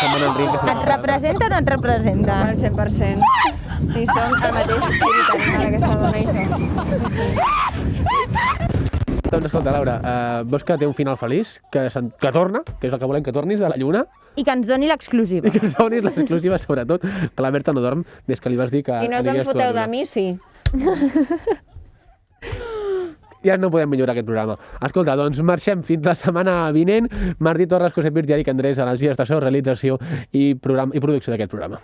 S4: Et representa o no et representa?
S5: Al 100%. Sí, som el mateix espírit, tenim ara aquesta dona i això.
S2: Doncs escolta, Laura, veus que té un final feliç, que torna, que és el que volem que tornis de la Lluna.
S4: I que ens doni l'exclusiva.
S2: I que ens donis l'exclusiva, sobretot, que la Berta no dorm des que li vas dir que...
S5: Si no us en foteu de mi, sí.
S2: Ja no podem millorar aquest programa. Escolta, doncs marxem fins la setmana vinent. Martí Torres, Josep Virti i Eric Andrés a les vies de so, realització i producció d'aquest programa.